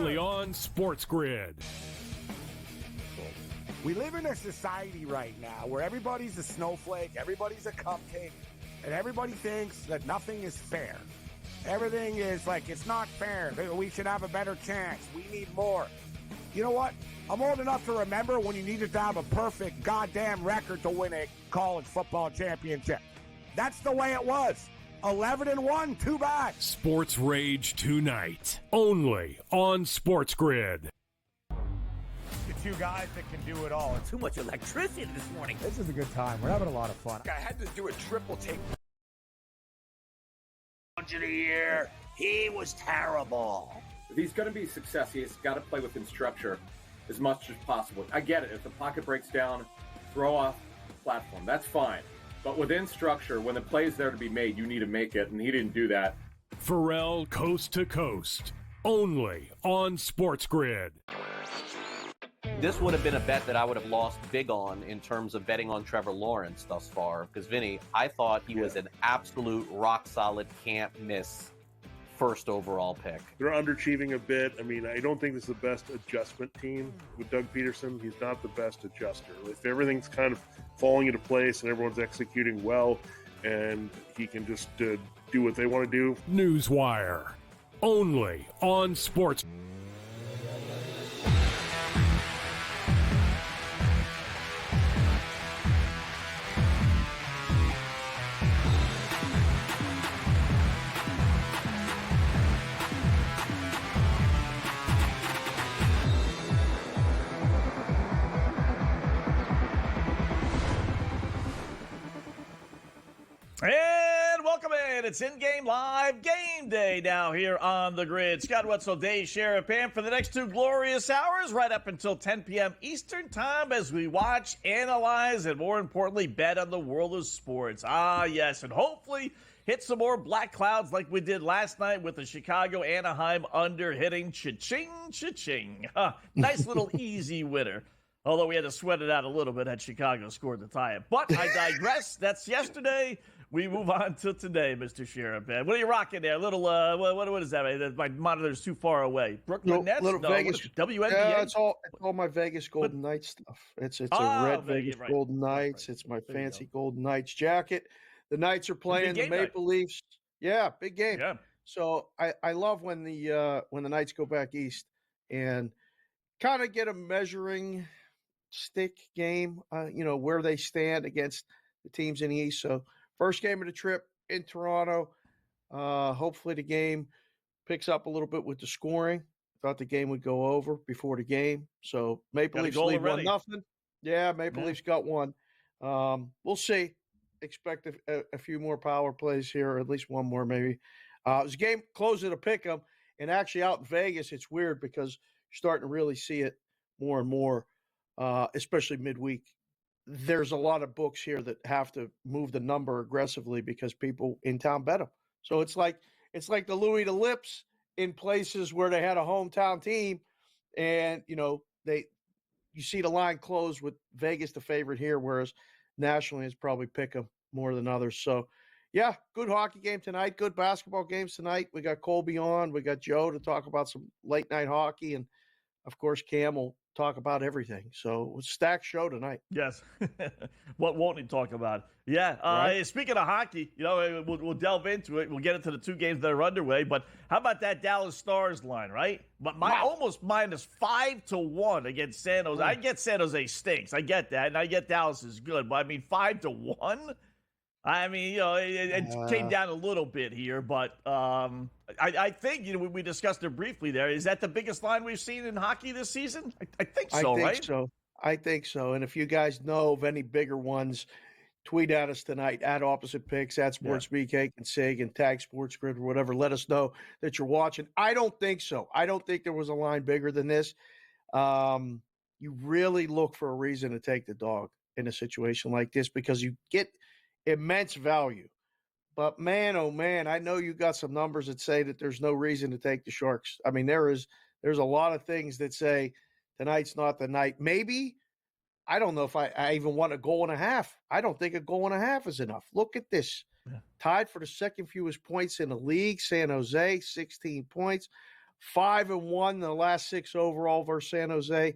Only on SportsGrid. We live in a society right now where everybody's a snowflake, everybody's a cupcake, and everybody thinks that nothing is fair. Everything is like, it's not fair. We should have a better chance. We need more. You know what? I'm old enough to remember when you needed to have a perfect goddamn record to win a college football championship. That's the way it was. 11-1, too bad. Sports Rage tonight. Only on SportsGrid. The two guys that can do it all. Too much electricity this morning. This is a good time. We're having a lot of fun. I had to do a triple take. Of the year, he was terrible. If he's going to be a success, he's got to play within structure as much as possible. I get it. If the pocket breaks down, throw off the platform. That's fine. But within structure, when the play is there to be made, you need to make it, and he didn't do that. Pharrell Coast to Coast. Only on SportsGrid. This would have been a bet that I would have lost big on in terms of betting on Trevor Lawrence thus far. Because, Vinny, I thought he was an absolute rock-solid can't-miss first overall pick. They're underachieving a bit. I mean, I don't think this is the best adjustment team with Doug Peterson. He's not the best adjuster. If everything's kind of falling into place and everyone's executing well and he can just do what they want to do. Newswire. Only on Sports. And welcome in. It's in-game live game day now here on the grid. Scott Wetzel, Dave Sharapan for the next 2 glorious hours, right up until 10 p.m. Eastern time as we watch, analyze, and more importantly, bet on the world of sports. Ah, yes, and hopefully hit some more black clouds like we did last night with the Chicago-Anaheim under hitting cha-ching, cha-ching. Nice little easy winner. Although we had to sweat it out a little bit had Chicago scored to tie it. But I digress. That's yesterday. We move on to today, Mr. Sharapan. What are you rocking there? Little, what is that? My monitor's too far away. Brooklyn Nets? Little Vegas. WNBA? Yeah, it's all my Vegas Golden Knights stuff. It's a red Vegas right. Golden Knights. Right. It's my fancy Golden Knights jacket. The Knights are playing the Maple Leafs. Yeah, big game. Yeah. So I love when the Knights go back east and kind of get a measuring stick game, where they stand against the teams in the East. So first game of the trip in Toronto. Hopefully the game picks up a little bit with the scoring. Thought the game would go over before the game. So Maple Leafs lead 1-0. Yeah, Maple Leafs got one. We'll see. Expect a few more power plays here, or at least one more maybe. It was a game closer to pick 'em. And actually out in Vegas, it's weird because you're starting to really see it more and more, especially midweek. There's a lot of books here that have to move the number aggressively because people in town bet them. So it's like the Louis the Lips in places where they had a hometown team, and you see the line close with Vegas the favorite here, whereas nationally it's probably pick 'em more than others. So yeah, good hockey game tonight, good basketball games tonight. We got Colby on, we got Joe to talk about some late night hockey, and of course Cam will talk about everything. So it's a stacked show tonight. Yes. What won't he talk about? Yeah. Right. Speaking of hockey, we'll delve into it. We'll get into the 2 games that are underway. But how about that Dallas Stars line, right? But almost minus 5-1 against San Jose. I get San Jose stinks. I get that. And I get Dallas is good. But 5-1? I mean, it came down a little bit here, but I think, we discussed it briefly there. Is that the biggest line we've seen in hockey this season? I think so, right? I think so. And if you guys know of any bigger ones, tweet at us tonight at Opposite Picks, at SportsBK and SIG, and tag SportsGrid or whatever. Let us know that you're watching. I don't think so. I don't think there was a line bigger than this. You really look for a reason to take the dog in a situation like this because you get immense value. But man, oh man, I know you got some numbers that say that there's no reason to take the Sharks. I mean, there's a lot of things that say tonight's not the night. Maybe, I don't know if I even want a goal and a half. I don't think a goal and a half is enough. Look at this. Yeah. Tied for the second fewest points in the league. San Jose, 16 points. 5-1 in the last 6 overall versus San Jose.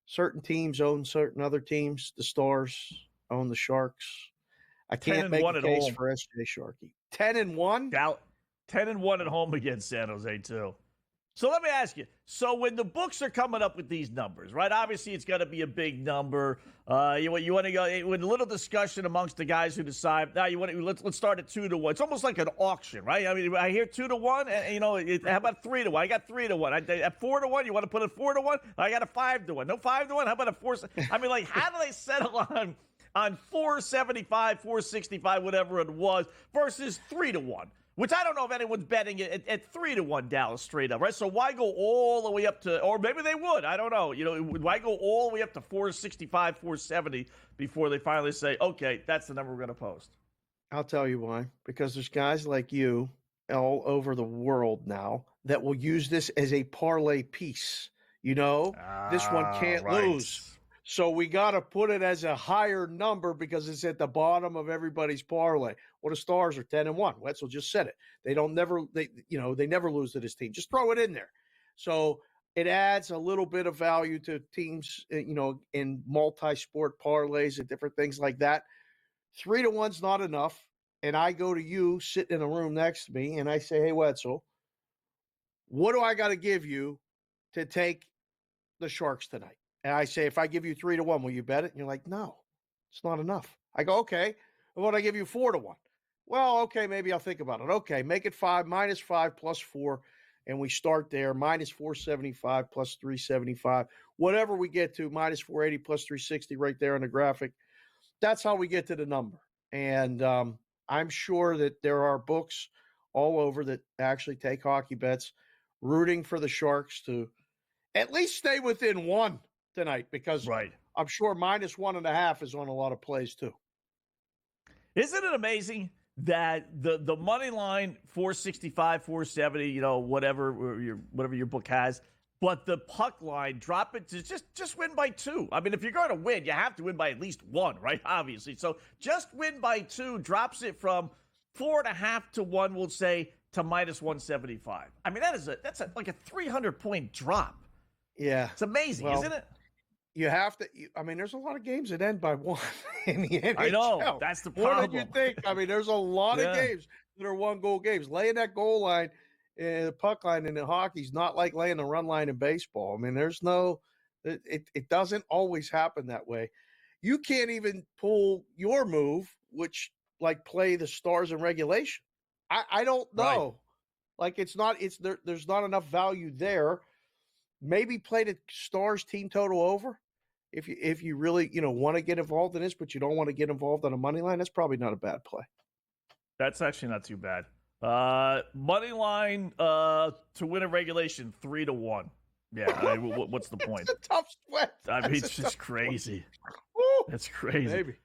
Certain teams own certain other teams. The Stars own the Sharks. I can't make a case for SJ Sharkey. 10-1? 10-1 at home against San Jose, too. So let me ask you. So when the books are coming up with these numbers, right? Obviously, it's got to be a big number. You want to go with a little discussion amongst the guys who decide. Now let's start at 2-1. It's almost like an auction, right? I mean, I hear 2-1, and how about 3-1? I got 3-1. At 4-1, you want to put it 4-1? I got a 5-1. No 5-1. How about a 4? I mean, like, how do they settle on 475, 465, whatever it was, versus 3-1? Which I don't know if anyone's betting at 3-1 Dallas straight up, right? So why go all the way up to, or maybe they would, I don't know. Why go all the way up to 465, 470 before they finally say, okay, that's the number we're going to post? I'll tell you why. Because there's guys like you all over the world now that will use this as a parlay piece. This one can't lose. So we got to put it as a higher number because it's at the bottom of everybody's parlay. Well, the Stars are 10-1. Wetzel just said it. They never lose to this team. Just throw it in there. So it adds a little bit of value to teams, in multi-sport parlays and different things like that. 3-1's not enough. And I go to you sitting in a room next to me and I say, hey, Wetzel, what do I got to give you to take the Sharks tonight? And I say, if I give you 3-1, will you bet it? And you're like, no, it's not enough. I go, okay. What do I give you 4-1? Well, okay, maybe I'll think about it. Okay, make it 5, -5 plus 4, and we start there. -475 plus 375. Whatever we get to, -480 plus 360 right there on the graphic. That's how we get to the number. And I'm sure that there are books all over that actually take hockey bets, rooting for the Sharks to at least stay within 1 tonight, because I'm sure -1.5 is on a lot of plays too. Isn't it amazing that the money line 465, 470, whatever your book has, but the puck line, drop it to just win by 2. I mean, if you're going to win, you have to win by at least 1, right? Obviously, so just win by 2 drops it from 4.5 to 1, we'll say, to -175. I mean, that's like a 300-point drop. Yeah, it's amazing, isn't it? You have to. There's a lot of games that end by 1 in the NHL. I know. That's the problem. What did you think? There's a lot of games that are 1-goal games. Laying that goal line, the puck line in the hockey's not like laying the run line in baseball. There's no. It doesn't always happen that way. You can't even pull your move, which play the Stars in regulation. I don't know. Right. There's not enough value there. Maybe play the Stars team total over. If you really want to get involved in this, but you don't want to get involved on a money line, that's probably not a bad play. That's actually not too bad. Money line to win a regulation 3-1. Yeah, what's the point? It's a tough sweat. It's just crazy. That's crazy. Maybe.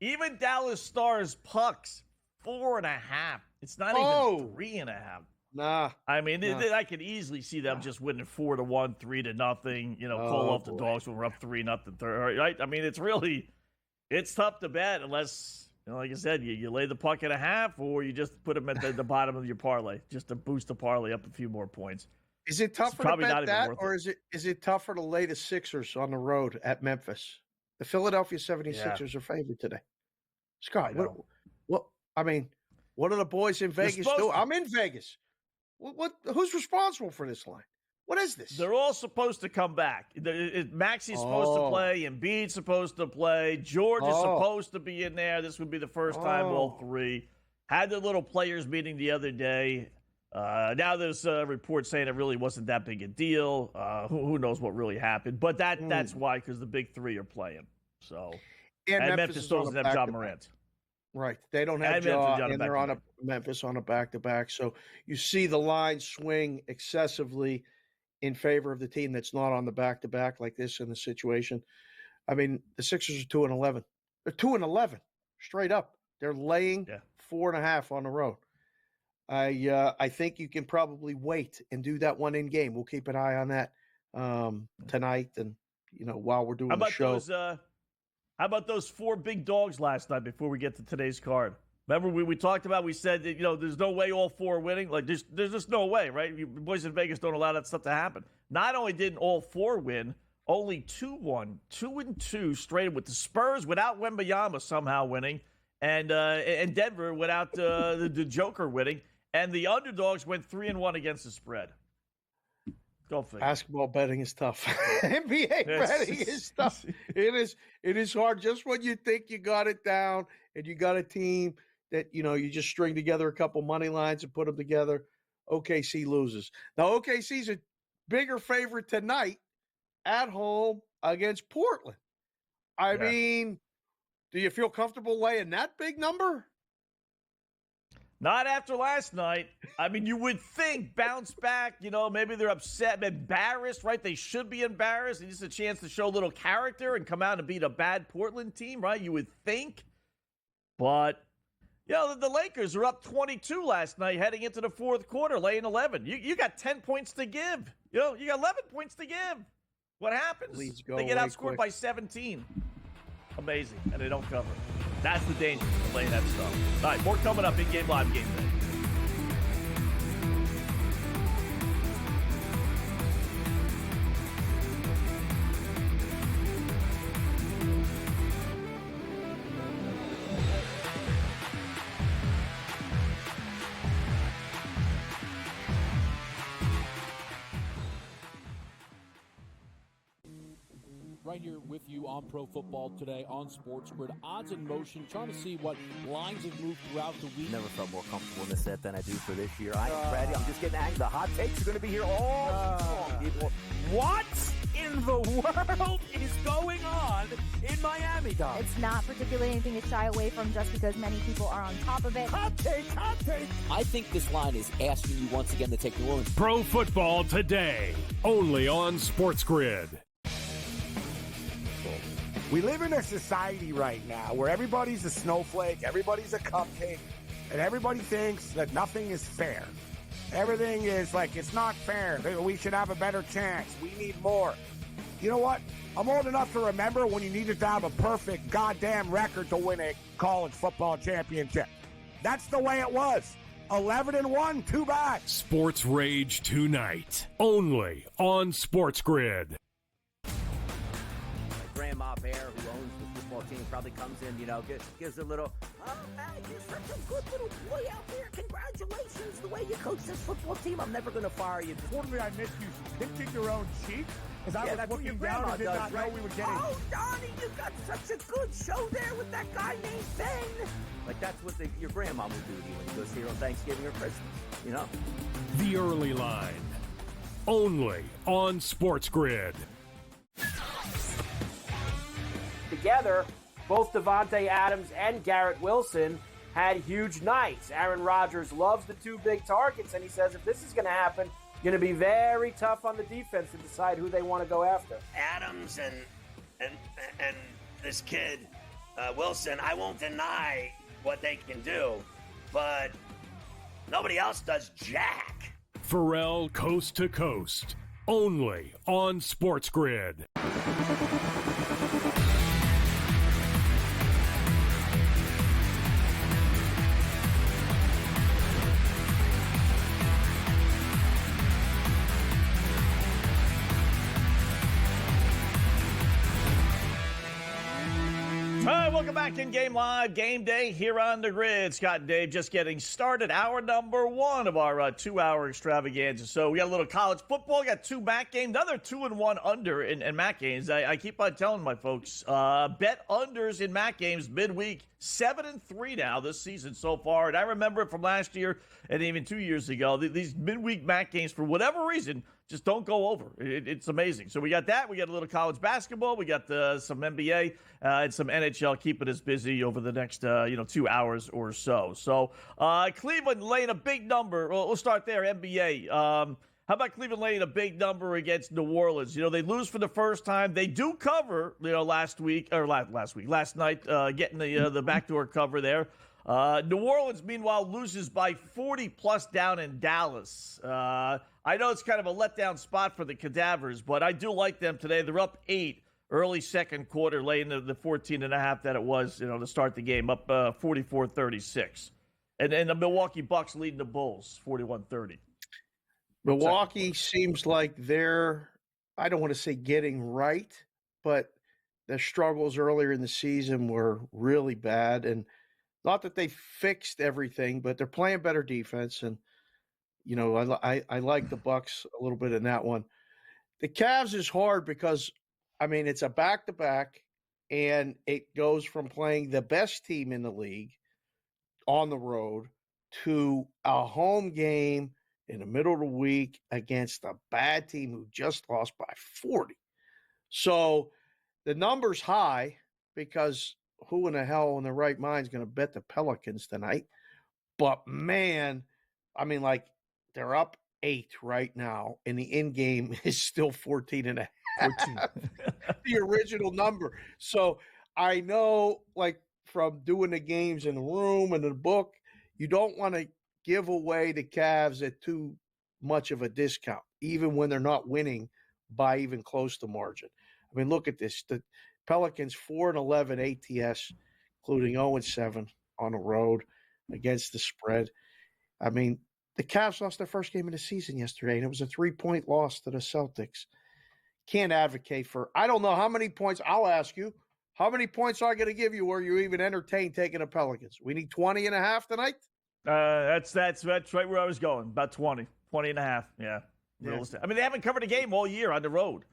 Even Dallas Stars pucks 4.5. It's not even 3.5. Nah. I could easily see them just winning 4-1, 3-0. Call off the Dogs when we're up 3-0. Right? It's tough to bet unless, like I said, you lay the puck at a half, or you just put them at the bottom of your parlay just to boost the parlay up a few more points. Is it tougher to bet that, or is it tougher to lay the Sixers on the road at Memphis? The Philadelphia 76ers are favored today. Scott, what are the boys in Vegas doing? I'm in Vegas. Who's responsible for this line? What is this? They're all supposed to come back. Maxi's supposed to play. Embiid's supposed to play. George is supposed to be in there. This would be the first time all 3. Had their little players meeting the other day. Now there's a report saying it really wasn't that big a deal. Who knows what really happened? But that's why, because the big 3 are playing. So, and Memphis still doesn't have John Morant. Right. They don't have Ja, and they're on Memphis on a back-to-back. So you see the line swing excessively in favor of the team that's not on the back-to-back like this in the situation. The Sixers are 2-11. They're 2-11 straight up. They're laying 4.5 on the road. I think you can probably wait and do that one in game. We'll keep an eye on that tonight and while we're doing the show. How about those 4 big dogs last night before we get to today's card? Remember, we talked about, we said that, there's no way all four are winning. Like, there's just no way, right? You boys in Vegas don't allow that stuff to happen. Not only didn't all four win, only two won. 2-2 straight with the Spurs without Wembanyama somehow winning, and Denver without the Joker winning. And the underdogs went 3-1 against the spread. Go figure. Basketball betting is tough. NBA betting is tough. It is hard. Just when you think you got it down and you got a team that, you just string together a couple money lines and put them together, OKC loses. Now, OKC's a bigger favorite tonight at home against Portland. I mean, do you feel comfortable laying that big number? Not after last night. I mean, you would think bounce back, maybe they're upset, embarrassed, right? They should be embarrassed. It's just a chance to show a little character and come out and beat a bad Portland team, right? You would think. But, the Lakers are up 22 last night heading into the fourth quarter, laying 11. You got 10 points to give. You got 11 points to give. What happens? They get outscored by 17. Amazing. And they don't cover. That's the danger of playing that stuff. All right, more coming up in Game Live Game Day. Right here with you on Pro Football Today on SportsGrid. Odds in motion, trying to see what lines have moved throughout the week. Never felt more comfortable in this set than I do for this year. I am ready. I'm just getting angry. The hot takes are going to be here all long, people. What in the world is going on in Miami, Dog? It's not particularly anything to shy away from just because many people are on top of it. Hot take, hot take. I think this line is asking you once again to take New Orleans. Pro Football Today, only on SportsGrid. We live in a society right now where everybody's a snowflake, everybody's a cupcake, and everybody thinks that nothing is fair. Everything is like, it's not fair. We should have a better chance. We need more. You know what? I'm old enough to remember when you needed to have a perfect goddamn record to win a college football championship. That's the way it was. 11-1, too bad. Sports Rage tonight, only on SportsGrid. Grandma Bear, who owns the football team, probably comes in, gives a little, oh, man, you're such a good little boy out there. Congratulations, the way you coach this football team. I'm never going to fire you. Totally, I missed you pinching your own cheek as I was looking down and did not know we were getting. Oh, Donnie, you got such a good show there with that guy named Ben. Like, that's what your grandma would do to you when you go see her on Thanksgiving or Christmas, The Early Line, only on SportsGrid. Together, both Devontae Adams and Garrett Wilson had huge nights. Aaron Rodgers loves the two big targets, and he says if this is going to happen, going to be very tough on the defense to decide who they want to go after. Adams and this kid, Wilson, I won't deny what they can do, but nobody else does jack. Pharrell Coast to Coast, only on SportsGrid. All right, welcome back in Game Live, Game Day here on the grid. Scott and Dave just getting started. Hour number one of our 2-hour extravaganza. So we got a little college football, got two MAC games, another 2-1 under in MAC games. I keep on telling my folks, bet unders in MAC games midweek, 7-3 now this season so far. And I remember it from last year and even 2 years ago. These midweek MAC games, for whatever reason, just don't go over. It's amazing. So we got that. We got a little college basketball. We got some NBA and some NHL keeping us busy over the next 2 hours or so. So Cleveland laying a big number. Well, we'll start there. NBA. How about Cleveland laying a big number against New Orleans? They lose for the first time. They do cover. Last night, getting the backdoor cover there. New Orleans, meanwhile, loses by 40+ down in Dallas. I know it's kind of a letdown spot for the Cadavers, but I do like them today. They're up 8 early second quarter, late into the 14.5 that it was, to start the game, up 44-36. And then the Milwaukee Bucks leading the Bulls 41-30. Milwaukee seems like they're, I don't want to say getting right, but their struggles earlier in the season were really bad. And not that they fixed everything, but they're playing better defense. And, I like the Bucks a little bit in that one. The Cavs is hard because, it's a back-to-back, and it goes from playing the best team in the league on the road to a home game in the middle of the week against a bad team who just lost by 40. So the number's high because who in the hell in their right mind is going to bet the Pelicans tonight? But, man, they're up 8 right now, and the end game is still 14.5. 14. The original number. So I know, from doing the games in the room and in the book, you don't want to give away the Cavs at too much of a discount, even when they're not winning by even close to margin. Look at this. The Pelicans 4-11 ATS, including 0-7 on the road against the spread. The Cavs lost their first game of the season yesterday, and it was a 3-point loss to the Celtics. Can't advocate for, I don't know how many points. I'll ask you, how many points are I going to give you where you even entertain taking the Pelicans? We need 20.5 tonight? That's right where I was going, about 20 and a half. Yeah. Realistic. They haven't covered a game all year on the road.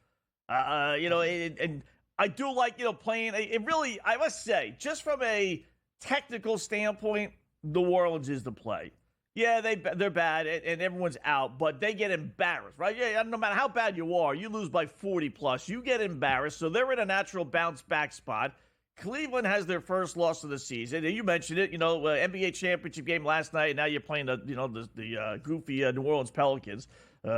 And I do like, playing. It really, I must say, just from a technical standpoint, New Orleans is the play. Yeah, they're bad, and everyone's out, but they get embarrassed, right? Yeah, no matter how bad you are, you lose by 40+, you get embarrassed, so they're in a natural bounce-back spot. Cleveland has their first loss of the season, and you mentioned it, NBA championship game last night, and now you're playing the goofy New Orleans Pelicans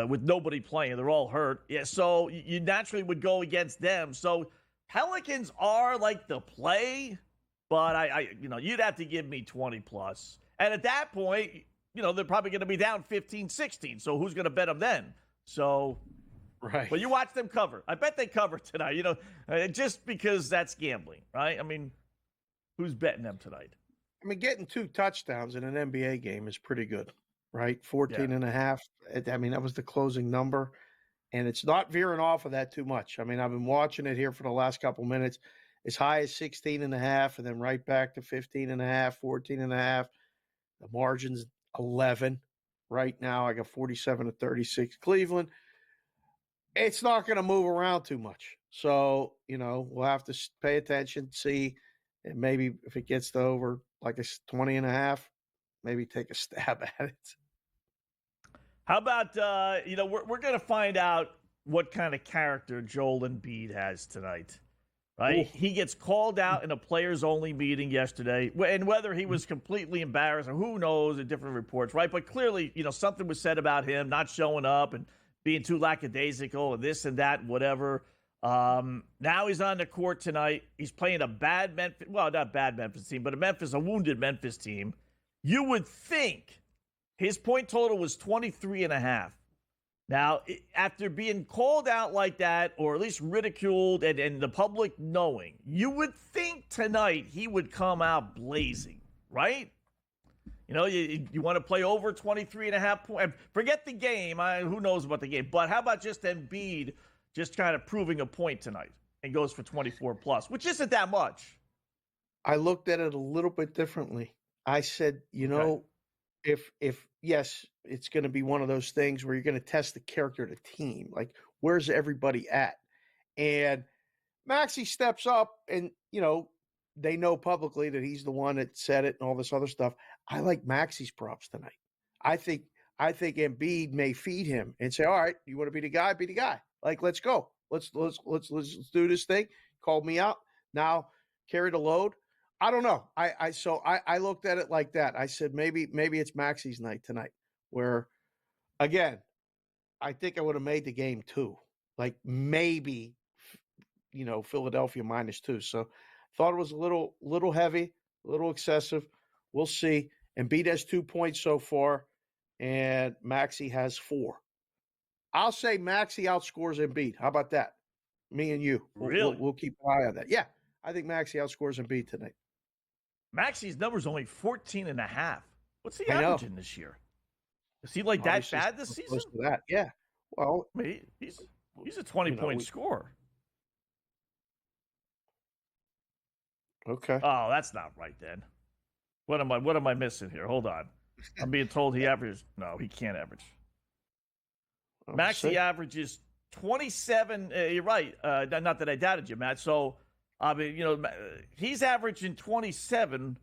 with nobody playing. They're all hurt. Yeah, so you naturally would go against them. So Pelicans are like the play, but you'd have to give me 20+. And at that point, they're probably going to be down 15-16. So who's going to bet them then? So, right. But you watch them cover. I bet they cover tonight, just because that's gambling, right? Who's betting them tonight? Getting 2 touchdowns in an NBA game is pretty good, right? 14.5. That was the closing number. And it's not veering off of that too much. I've been watching it here for the last couple minutes. As high as 16.5 and then right back to 15.5, 14.5. The margin's 11 right now. I got 47-36 Cleveland. It's not going to move around too much. So, we'll have to pay attention, see, and maybe if it gets to over like a 20.5, maybe take a stab at it. How about, we're going to find out what kind of character Joel Embiid has tonight. Right? Ooh. He gets called out in a players-only meeting yesterday, and whether he was completely embarrassed or who knows in different reports, right? But clearly, something was said about him not showing up and being too lackadaisical and this and that, whatever. Now he's on the court tonight. He's playing a bad Memphis, well, not bad Memphis team, but a wounded Memphis team. You would think his point total was 23.5. Now, after being called out like that, or at least ridiculed and the public knowing, you would think tonight he would come out blazing, right? You want to play over 23.5 points. Forget the game. Who knows about the game? But how about just Embiid just kind of proving a point tonight and goes for 24+, which isn't that much. I looked at it a little bit differently. I said, if yes, it's going to be one of those things where you're going to test the character of the team. Like, where's everybody at? And Maxey steps up and, they know publicly that he's the one that said it and all this other stuff. I like Maxey's props tonight. I think Embiid may feed him and say, all right, you want to be the guy? Be the guy. Like, let's go. Let's do this thing. Called me out. Now carry the load. I don't know. I looked at it like that. I said, maybe it's Maxey's night tonight where, again, I think I would have made the game too. Like maybe, Philadelphia -2. So thought it was a little heavy, a little excessive. We'll see. Embiid has 2 points so far, and Maxey has 4. I'll say Maxey outscores Embiid. How about that? Me and you. Really? We'll keep an eye on that. Yeah, I think Maxey outscores Embiid tonight. Maxey's number's only 14.5. What's he I know. averaging this year? Is he like Obviously, that bad this close season? to that. Yeah. Well, I mean, he's a 20-point scorer. Okay. Oh, that's not right then. What am I missing here? Hold on. I'm being told he averages. No, he can't average. Maxey averages 27. You're right. Not that I doubted you, Matt. So, I mean, he's averaging 27.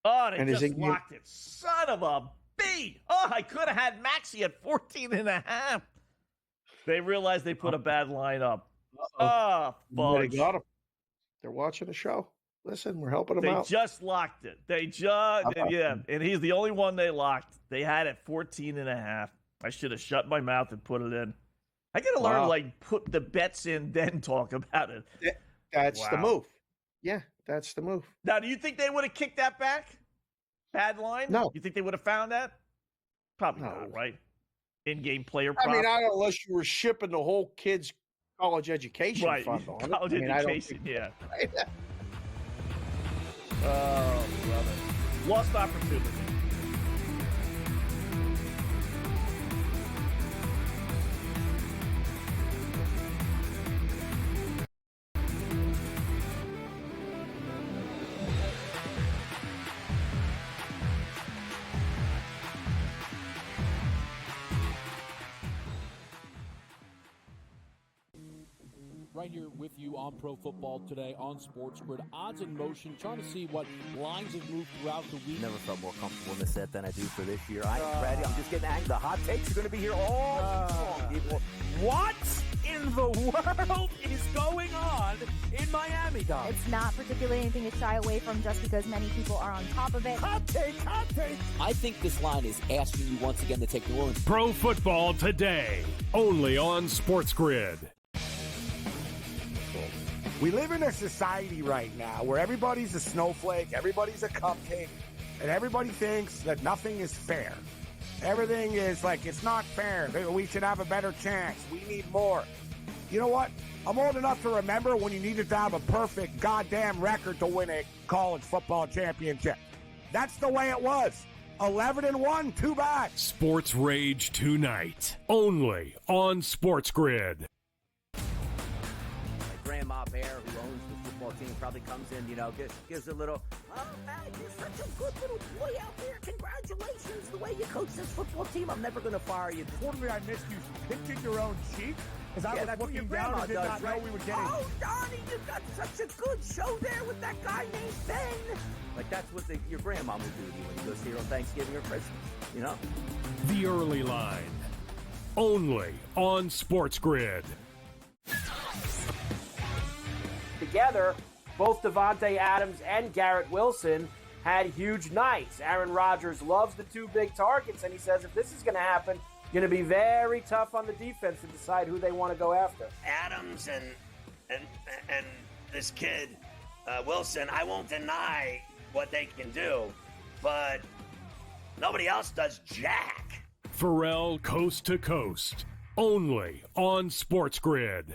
Oh, they just locked it. Son of a B. Oh, I could have had Maxey at 14.5. They realized they put a bad line up. Oh, fudge. They got him. They're watching the show. Listen, we're helping them out. They just locked it. Yeah, and he's the only one they locked. They had it 14.5. I should have shut my mouth and put it in. I got to learn, put the bets in, then talk about it. That's the move. Yeah, that's the move. Now, do you think they would have kicked that back? Bad line? No. You think they would have found that? Probably not, right? In-game player prop. I mean, not unless you were shipping the whole kid's college education fund on college it. education, yeah. Oh, brother. Lost opportunity. Right here with you on Pro Football Today on SportsGrid. Odds in motion, trying to see what lines have moved throughout the week. Never felt more comfortable in this set than I do for this year. I'm ready. I'm just getting angry. The hot takes are going to be here all long, people. What in the world is going on in Miami, Dom? It's not particularly anything to shy away from just because many people are on top of it. Hot take, hot take. I think this line is asking you once again to take New Orleans. Pro Football Today, only on SportsGrid. We live in a society right now where everybody's a snowflake, everybody's a cupcake, and everybody thinks that nothing is fair. Everything is like, it's not fair. We should have a better chance. We need more. You know what? I'm old enough to remember when you needed to have a perfect goddamn record to win a college football championship. That's the way it was. 11-1, too bad. Sports Rage tonight, only on SportsGrid. Grandma Bear, who owns the football team, probably comes in, gives a little, oh, man, you're such a good little boy out there. Congratulations, the way you coach this football team. I'm never going to fire you. Totally, I missed you pinching your own cheek as I was that's what your looking down grandma and did does, not right? know we were getting. Oh, Donnie, you got such a good show there with that guy named Ben. Like, that's what your grandma would do to you when you go see her on Thanksgiving or Christmas, The Early Line, only on SportsGrid. Together, both Davante Adams and Garrett Wilson had huge nights. Aaron Rodgers loves the two big targets, and he says if this is going to happen, going to be very tough on the defense to decide who they want to go after. Adams and this kid Wilson, I won't deny what they can do, but nobody else does jack. Pharrell Coast to Coast, only on SportsGrid.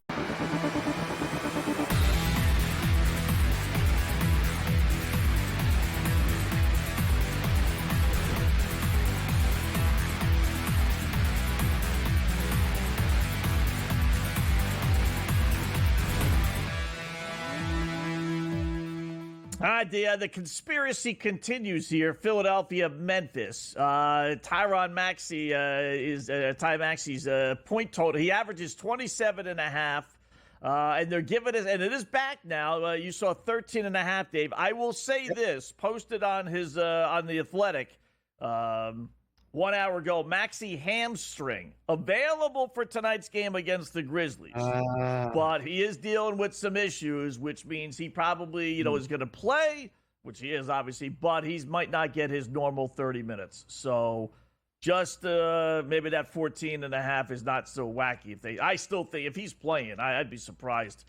The conspiracy continues here. Philadelphia, Memphis. Tyrann Maxey Ty Maxey's point total. He averages 27.5. And they're giving us, and it is back now. You saw 13.5, Dave. I will say this, posted on his on the Athletic 1 hour ago. Maxey hamstring available for tonight's game against the Grizzlies, but he is dealing with some issues, which means he probably is going to play, which he is obviously, but he might not get his normal 30 minutes. So just maybe that 14.5 is not so wacky. I still think if he's playing, I'd be surprised.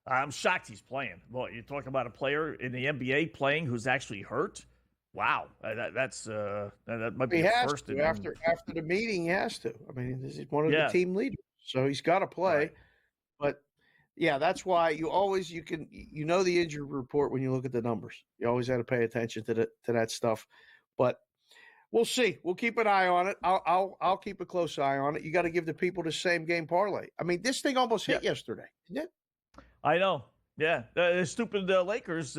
I'm shocked he's playing. Well, you're talking about a player in the NBA playing who's actually hurt. Wow, that might be he has first. To. After the meeting, he has to. I mean, he's one of the team leaders, so he's got to play. But yeah, that's why you know the injury report when you look at the numbers. You always got to pay attention to that stuff. But we'll see. We'll keep an eye on it. I'll keep a close eye on it. You got to give the people the same game parlay. I mean, this thing almost hit yesterday, didn't it? I know. Yeah, the stupid Lakers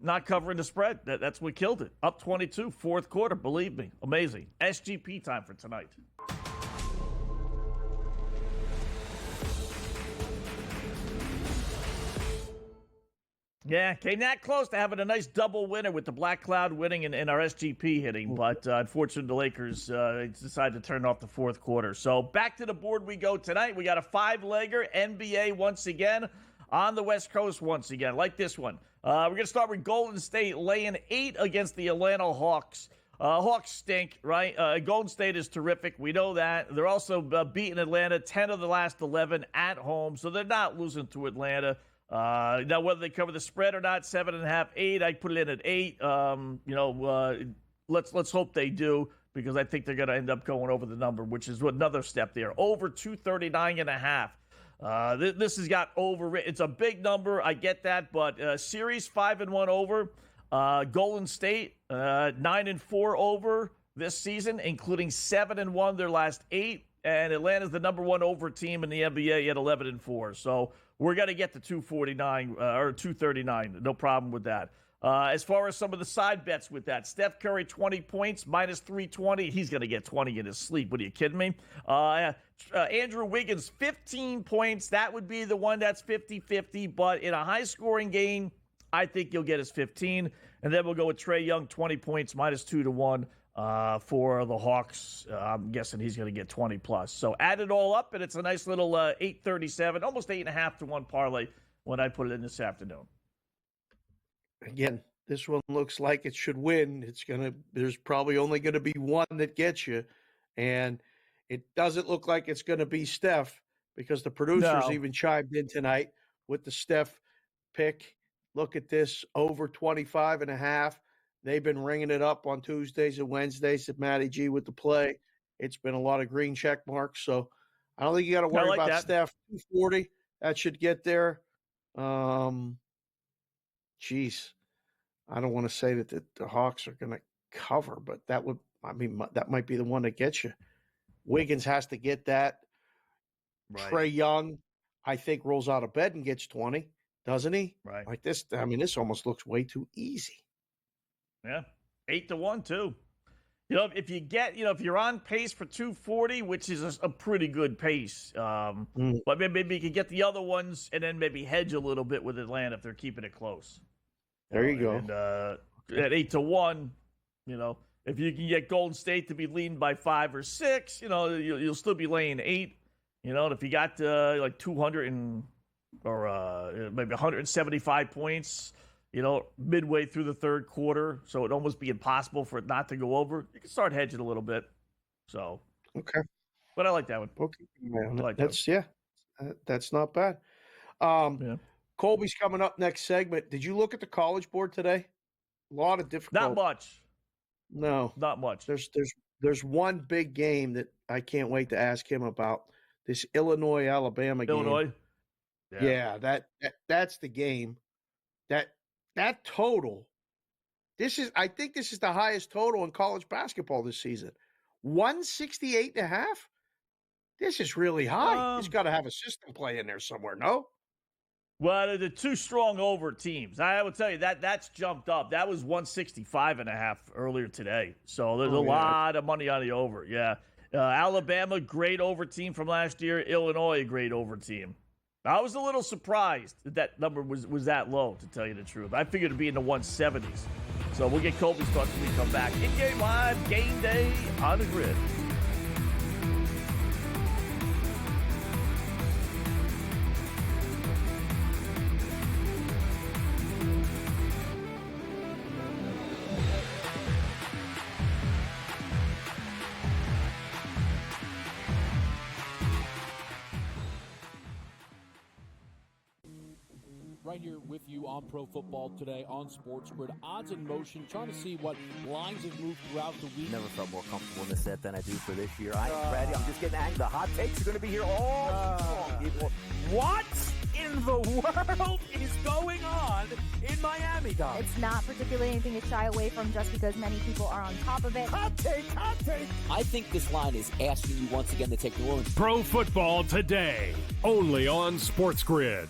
not covering the spread. That's what killed it. Up 22, fourth quarter. Believe me, amazing. SGP time for tonight. Yeah, came that close to having a nice double winner with the Black Cloud winning and our SGP hitting, but unfortunately the Lakers decided to turn off the fourth quarter. So back to the board we go tonight. We got a 5-legger, NBA once again, on the West Coast once again, like this one. We're going to start with Golden State laying 8 against the Atlanta Hawks. Hawks stink, right? Golden State is terrific. We know that. They're also beating Atlanta 10 of the last 11 at home, so they're not losing to Atlanta. Now, whether they cover the spread or not, 7.5, 8, I'd put it in at 8. Let's hope they do, because I think they're going to end up going over the number, which is another step there. Over 239.5. This has got over. It's a big number. I get that, but series 5-1 over. Golden State 9-4 over this season, including 7-1 their last 8. And Atlanta's the number 1 over team in the NBA at 11-4. So we're going to get to 249 or 239. No problem with that. As far as some of the side bets with that, Steph Curry, 20 points, minus 320. He's going to get 20 in his sleep. What are you kidding me? Andrew Wiggins, 15 points. That would be the one that's 50-50. But in a high-scoring game, I think you'll get his 15. And then we'll go with Trae Young, 20 points, minus 2-1. For the Hawks, I'm guessing he's going to get 20 plus. So add it all up, and it's a nice little 837, almost 8.5-1 parlay when I put it in this afternoon. Again, this one looks like it should win. There's probably only going to be one that gets you, and it doesn't look like it's going to be Steph, because the producers even chimed in tonight with the Steph pick. Look at this, over 25.5. They've been ringing it up on Tuesdays and Wednesdays at Matty G with the play. It's been a lot of green check marks. So I don't think you got to worry about Steph. 240, that should get there. Geez, I don't want to say that the Hawks are going to cover, but that might be the one that gets you. Wiggins has to get that. Right. Trae Young, I think, rolls out of bed and gets 20, doesn't he? Right. Like this, this almost looks way too easy. Yeah, 8-1 too. If you get, if you're on pace for 240, which is a pretty good pace, but maybe you can get the other ones and then maybe hedge a little bit with Atlanta if they're keeping it close. There you go. And at 8-1, if you can get Golden State to be leading by 5 or 6, you'll still be laying 8. And if you got 200 or maybe 175 points. Midway through the third quarter, so it'd almost be impossible for it not to go over. You can start hedging a little bit. So okay, but I like that one. Okay, that's not bad. Colby's coming up next segment. Did you look at the college board today? A lot of difficult. Not much. No, not much. There's one big game that I can't wait to ask him about. This Illinois-Alabama game. Illinois. Yeah, that's the game. That total, I think this is the highest total in college basketball this season. 168.5? This is really high. He's got to have a system play in there somewhere, no? Well, the 2 strong over teams. I will tell you that's jumped up. That was 165.5 earlier today. So there's a lot of money on the over. Yeah. Alabama, great over team from last year. Illinois, a great over team. I was a little surprised that number was that low, to tell you the truth. I figured it'd be in the 170s. So we'll get Colby's thoughts when we come back. In-game live, game day on the grid. Right here with you on Pro Football Today on SportsGrid. Odds in motion, trying to see what lines have moved throughout the week. Never felt more comfortable in this set than I do for this year. I'm ready. I'm just getting angry. The hot takes are going to be here all long, people. What? in the world is going on in Miami, Dom? It's not particularly anything to shy away from just because many people are on top of it. Hot take. I think this line is asking you once again to take New Orleans. Pro Football Today, only on SportsGrid.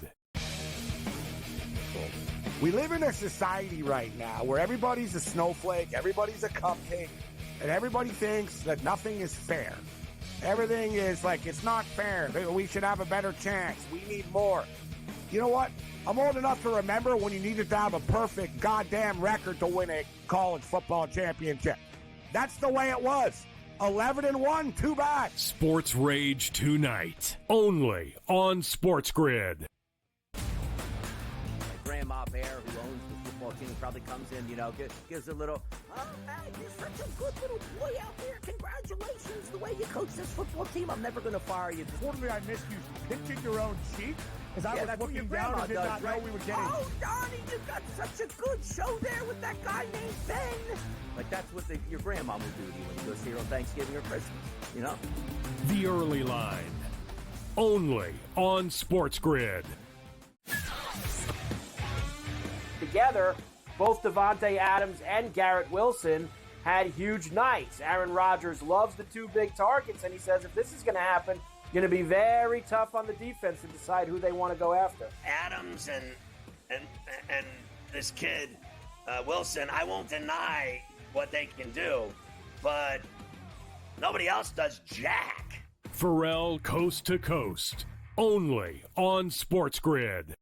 We live in a society right now where everybody's a snowflake, everybody's a cupcake, and everybody thinks that nothing is fair. Everything is like, it's not fair. We should have a better chance. We need more. You know what? I'm old enough to remember when you needed to have a perfect goddamn record to win a college football championship. That's the way it was. 11-1, too bad. Sports Rage tonight, only on SportsGrid. Grandma Bear, who owns the football team, probably comes in, gives a little, oh, man, you're such a good little boy out there. Congratulations. The way you coach this football team, I'm never going to fire you. Fortunately, I missed you pinching your own cheek as I was that's what your looking down grandma and did does, not right? know we were getting. Oh, Donnie, you got such a good show there with that guy named Ben. Like, that's what your grandma would do to you when you go see her on Thanksgiving or Christmas, The Early Line, only on SportsGrid. Together, both Davante Adams and Garrett Wilson had huge nights. Aaron Rodgers loves the two big targets, and he says if this is going to happen, going to be very tough on the defense to decide who they want to go after. Adams and this kid Wilson, I won't deny what they can do, but nobody else does jack. Pharrell Coast to Coast, only on SportsGrid.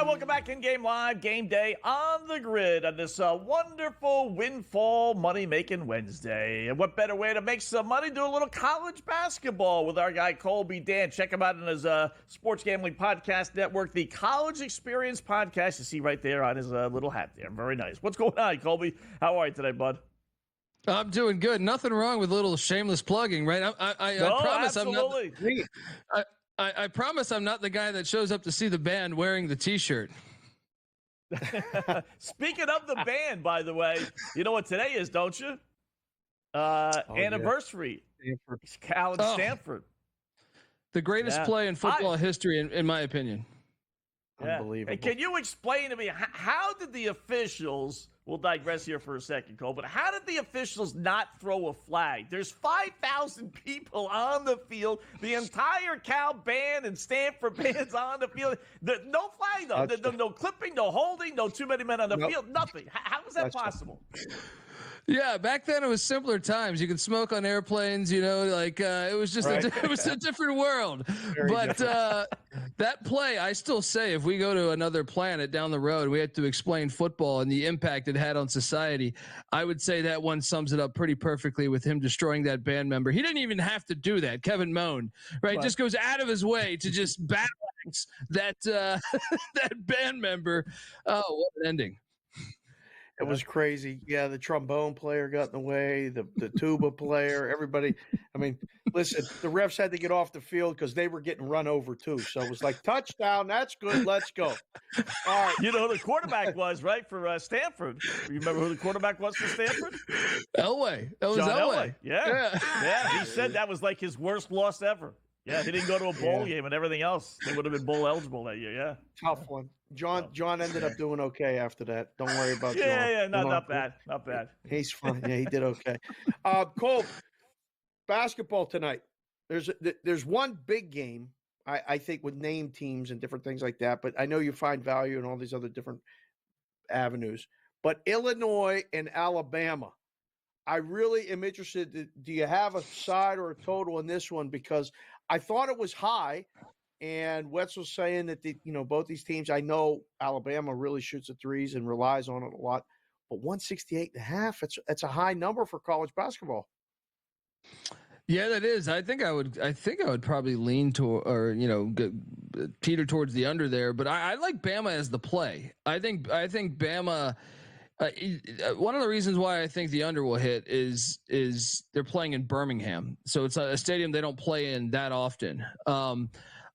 Welcome back in Game Live, Game Day on the Grid on this wonderful windfall money-making Wednesday. And what better way to make some money? Do a little college basketball with our guy Colby Dan. Check him out on his Sports Gambling Podcast Network, the College Experience Podcast. You see right there on his little hat there. Very nice. What's going on, Colby? How are you today, bud? I'm doing good. Nothing wrong with a little shameless plugging, right? I promise absolutely. I'm not. I promise I'm not the guy that shows up to see the band wearing the T-shirt. Speaking of the band, by the way, you know what today is, don't you? Anniversary. Yeah. Cal and Stanford. The greatest play in football history, in my opinion. Yeah. Unbelievable. Hey, can you explain to me, how did the officials, we'll digress here for a second, Cole, but how did the officials not throw a flag? There's 5,000 people on the field, the entire Cal band and Stanford band's on the field. No flag, though. No clipping, no holding, no too many men on the field, nothing. How was that possible? Yeah, back then it was simpler times. You could smoke on airplanes, it was just it was a different world. That play, I still say, if we go to another planet down the road, we had to explain football and the impact it had on society. I would say that one sums it up pretty perfectly with him destroying that band member. He didn't even have to do that. Kevin Moan, right? Just goes out of his way to just battle that that band member. Oh, what an ending. It was crazy. Yeah, the trombone player got in the way, the tuba player, everybody. I mean, listen, the refs had to get off the field because they were getting run over too. So it was like, touchdown, that's good, let's go. All right. You know who the quarterback was, right, for Stanford? You remember who the quarterback was for Stanford? Elway. That was John Elway. Yeah, he said that was like his worst loss ever. Yeah, he didn't go to a bowl game and everything else. They would have been bowl eligible that year, yeah. Tough one. John ended up doing okay after that. Don't worry about John. Yeah, not bad. Not bad. He's fine. Yeah, he did okay. Cole, basketball tonight. There's one big game, I think, with name teams and different things like that, but I know you find value in all these other different avenues. But Illinois and Alabama, I really am interested. Do you have a side or a total in this one? Because I thought it was high, and Wetzel's saying that both these teams. I know Alabama really shoots the threes and relies on it a lot, but 168.5. That's a high number for college basketball. Yeah, that is. I think I would probably lean to teeter towards the under there. But I like Bama as the play. I think Bama. One of the reasons why I think the under will hit is they're playing in Birmingham, so it's a stadium they don't play in that often.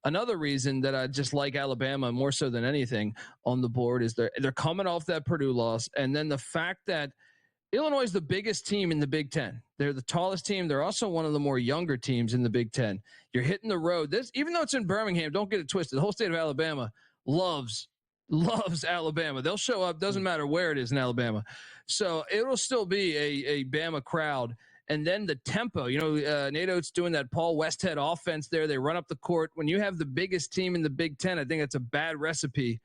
Another reason that I just like Alabama more so than anything on the board is they're coming off that Purdue loss, and then the fact that Illinois is the biggest team in the Big Ten. They're the tallest team. They're also one of the more younger teams in the Big Ten. You're hitting the road. This, even though it's in Birmingham, don't get it twisted. The whole state of Alabama loves Alabama. They'll show up. Doesn't matter where it is in Alabama. So it'll still be a Bama crowd. And then the tempo, Nate Oates doing that Paul Westhead offense there. They run up the court. When you have the biggest team in the Big Ten, I think that's a bad recipe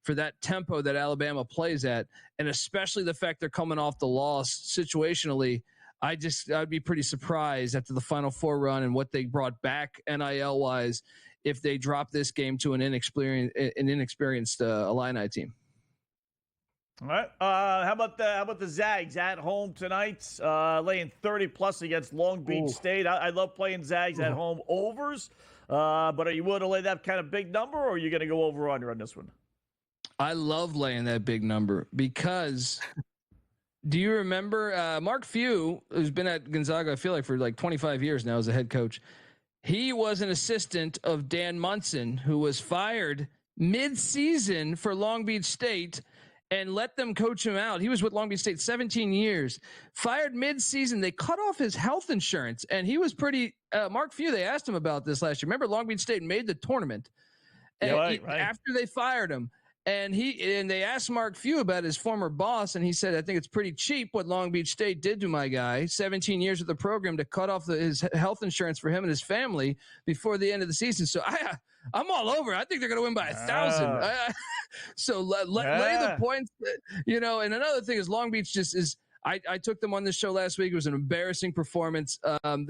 for that tempo that Alabama plays at. And especially the fact they're coming off the loss situationally. I'd be pretty surprised after the Final Four run and what they brought back NIL wise if they drop this game to an inexperienced Illini team. All right. How about the Zags at home tonight? Laying 30+ against Long Beach State. I love playing Zags at home overs. But are you willing to lay that kind of big number, or are you going to go over under on this one? I love laying that big number because do you remember Mark Few, who's been at Gonzaga, I feel like for like 25 years now as a head coach. He was an assistant of Dan Munson, who was fired mid-season for Long Beach State and let them coach him out. He was with Long Beach State 17 years. Fired mid-season. They cut off his health insurance, and he was pretty Mark Few, they asked him about this last year. Remember, Long Beach State made the tournament after they fired him. And they asked Mark Few about his former boss, and he said, I think it's pretty cheap what Long Beach State did to my guy, 17 years of the program, to cut off his health insurance for him and his family before the end of the season. So I'm all over. I think they're going to win by 1,000. So lay the points, And another thing is Long Beach just is. I took them on this show last week. It was an embarrassing performance.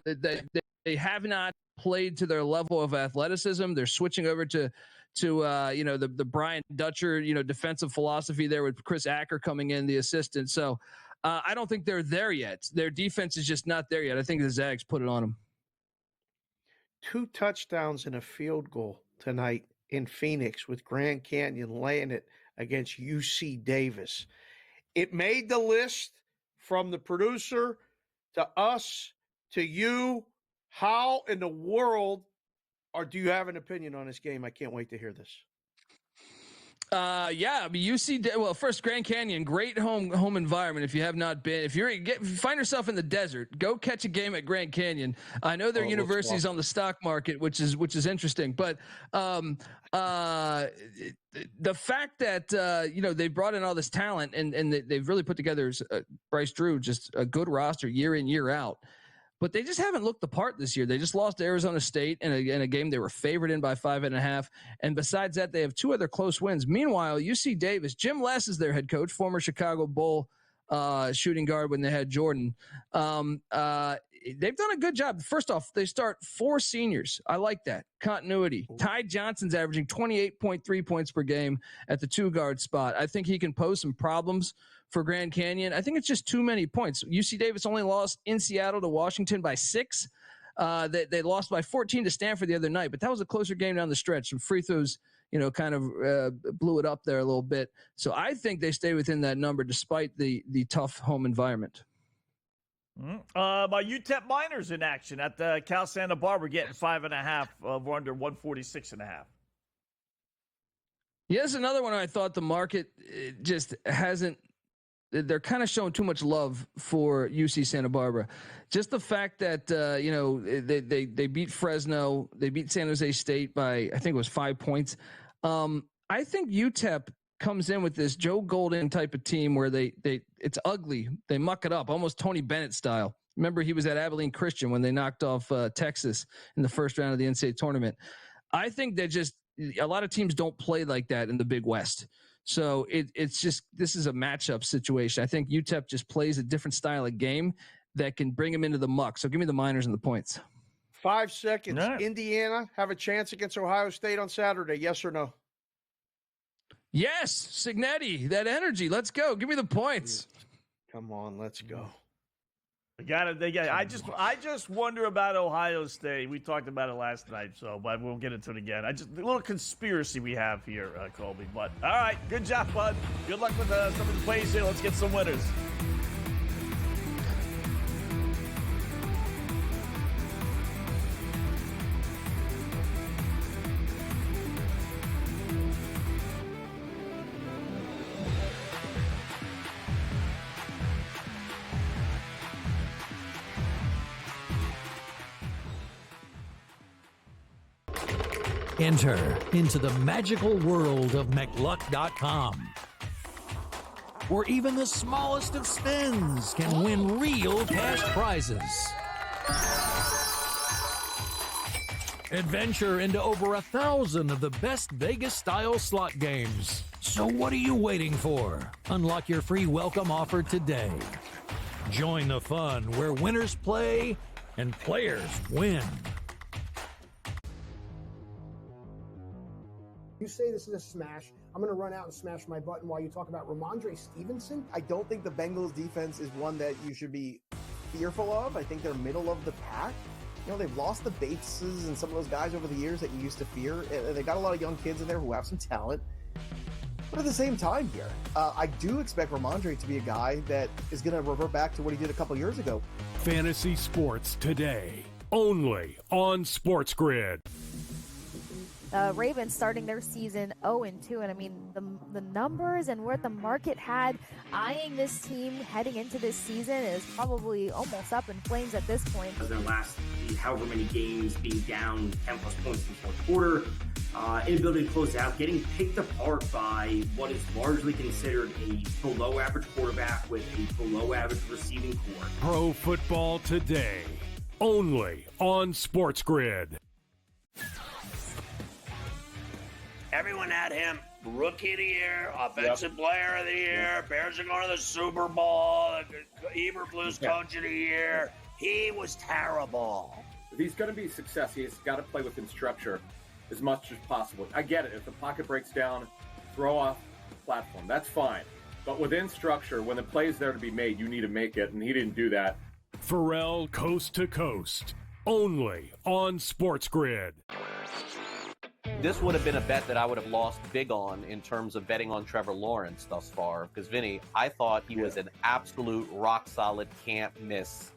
They have not played to their level of athleticism. They're switching over to the Brian Dutcher, defensive philosophy there with Chris Acker coming in, the assistant. So I don't think they're there yet. Their defense is just not there yet. I think the Zags put it on them. 2 touchdowns and a field goal tonight in Phoenix with Grand Canyon laying it against UC Davis. It made the list from the producer to us to you. How in the world do you have an opinion on this game? I can't wait to hear this. First, Grand Canyon, great home environment. If you have not been, if you find yourself in the desert, go catch a game at Grand Canyon. I know their university's on the stock market, which is interesting, but the fact that they brought in all this talent and they've really put together Bryce Drew, just a good roster year in, year out. But they just haven't looked the part this year. They just lost to Arizona State in a game they were favored in by 5.5. And besides that, they have 2 other close wins. Meanwhile, UC Davis, Jim Les is their head coach, former Chicago Bull shooting guard when they had Jordan. They've done a good job. First off, they start 4 seniors. I like that. Continuity. Ty Johnson's averaging 28.3 points per game at the 2-guard spot. I think he can pose some problems for Grand Canyon. I think it's just too many points. UC Davis only lost in Seattle to Washington by 6. They lost by 14 to Stanford the other night, but that was a closer game down the stretch. Some free throws, kind of blew it up there a little bit. So I think they stay within that number despite the tough home environment. My UTEP Miners in action at the Cal Santa Barbara, getting 5.5 over under 146.5. Yes, another one I thought the market just hasn't. They're kind of showing too much love for UC Santa Barbara. Just the fact that, they beat Fresno, they beat San Jose State by, I think it was 5 points. I think UTEP comes in with this Joe Golden type of team where it's ugly. They muck it up, almost Tony Bennett style. Remember, he was at Abilene Christian when they knocked off Texas in the first round of the NCAA tournament. I think a lot of teams don't play like that in the Big West. So it's just, this is a matchup situation. I think UTEP just plays a different style of game that can bring them into the muck. So give me the Miners and the points. 5 seconds. Right. Indiana have a chance against Ohio State on Saturday. Yes or no? Yes. Signetti, that energy. Let's go. Give me the points. Come on. Let's go. I just wonder about Ohio State. We talked about it last night, but we'll get into it again. A little conspiracy we have here, Colby. But all right, good job, bud. Good luck with some of the plays here. Let's get some winners. Enter into the magical world of McLuck.com, where even the smallest of spins can win real cash prizes. Adventure into over 1,000 of the best Vegas-style slot games. So what are you waiting for? Unlock your free welcome offer today. Join the fun where winners play and players win. You say this is a smash, I'm going to run out and smash my button while you talk about Ramondre Stevenson. I don't think the Bengals defense is one that you should be fearful of. I think they're middle of the pack. You know, they've lost the Bateses and some of those guys over the years that you used to fear. They got a lot of young kids in there who have some talent. But at the same time here, I do expect Ramondre to be a guy that is going to revert back to what he did a couple years ago. Fantasy sports today, only on SportsGrid. Ravens starting their season 0-2, and I mean the numbers and what the market had eyeing this team heading into this season is probably almost up in flames at this point. Their last however many games being down 10 plus points in the fourth quarter, inability to close out, getting picked apart by what is largely considered a below average quarterback with a below average receiving core. Pro Football Today, only on SportsGrid. Everyone had him Rookie of the Year, Offensive Player of the Year. Bears are going to the Super Bowl. Eberflus Coach of the Year. He was terrible. If he's going to be a success, he's got to play within structure as much as possible. I get it. If the pocket breaks down, throw off the platform. That's fine. But within structure, when the play is there to be made, you need to make it, and he didn't do that. Pharrell Coast to Coast, only on SportsGrid. This would have been a bet that I would have lost big on in terms of betting on Trevor Lawrence thus far. Because, Vinny, I thought he was an absolute rock-solid, can't-miss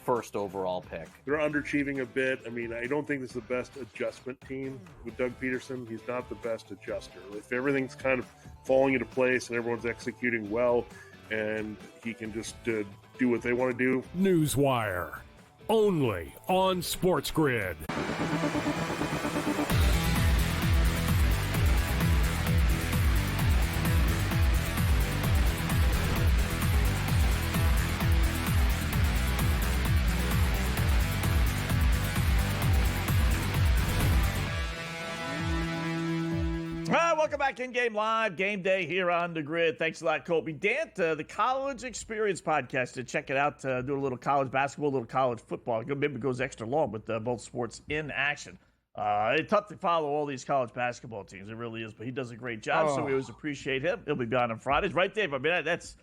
first overall pick. They're underachieving a bit. I mean, I don't think this is the best adjustment team with Doug Peterson. He's not the best adjuster. If everything's kind of falling into place and everyone's executing well and he can just do what they want to do. Newswire, only on SportsGrid. Welcome back in Game Live, Game Day here on the Grid. Thanks a lot, Colby. Dant, the College Experience podcast. Check it out. Do a little college basketball, a little college football. Maybe it goes extra long with both sports in action. It's tough to follow all these college basketball teams. It really is, but he does a great job, so we always appreciate him. He'll be on Fridays. Right, Dave? I mean, that's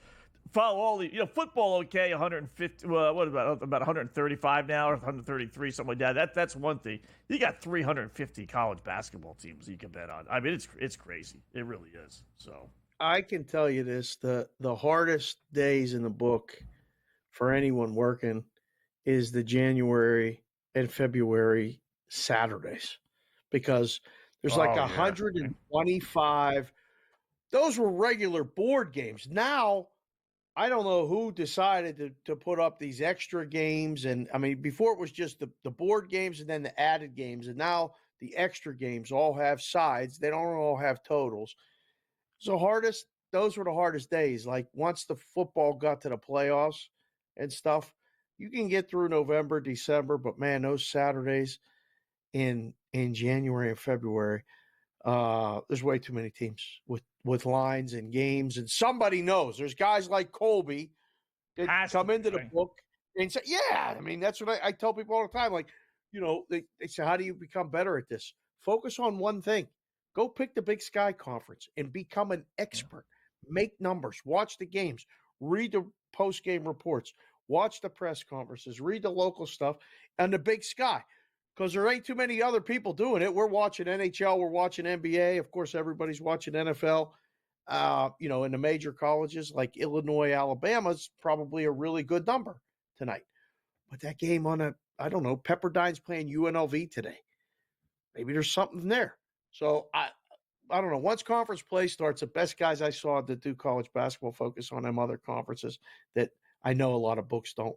follow all the, football, okay, 150, what about 135 now, or 133, something like that. That's one thing. You got 350 college basketball teams you can bet on. I mean, it's crazy. It really is. So I can tell you this, the hardest days in the book for anyone working is the January and February Saturdays, because there's 125. Those were regular board games. Now, I don't know who decided to put up these extra games. And I mean, before it was just the board games and then the added games. And now the extra games all have sides. They don't all have totals. So those were the hardest days. Like once the football got to the playoffs and stuff, you can get through November, December, but man, those Saturdays in January and February, there's way too many teams with lines and games, and somebody knows. There's guys like Colby that come into the book and say, yeah, I mean, that's what I tell people all the time. Like, they say, how do you become better at this? Focus on one thing. Go pick the Big Sky Conference and become an expert. Make numbers. Watch the games. Read the post-game reports. watch the press conferences, read the local stuff, and the Big Sky, because there ain't too many other people doing it. We're watching NHL, we're watching NBA. Of course, everybody's watching NFL. In the major colleges like Illinois, Alabama's probably a really good number tonight. But that game I don't know, Pepperdine's playing UNLV today. Maybe there's something there. So I don't know. Once conference play starts, the best guys I saw that do college basketball focus on them other conferences that I know a lot of books don't.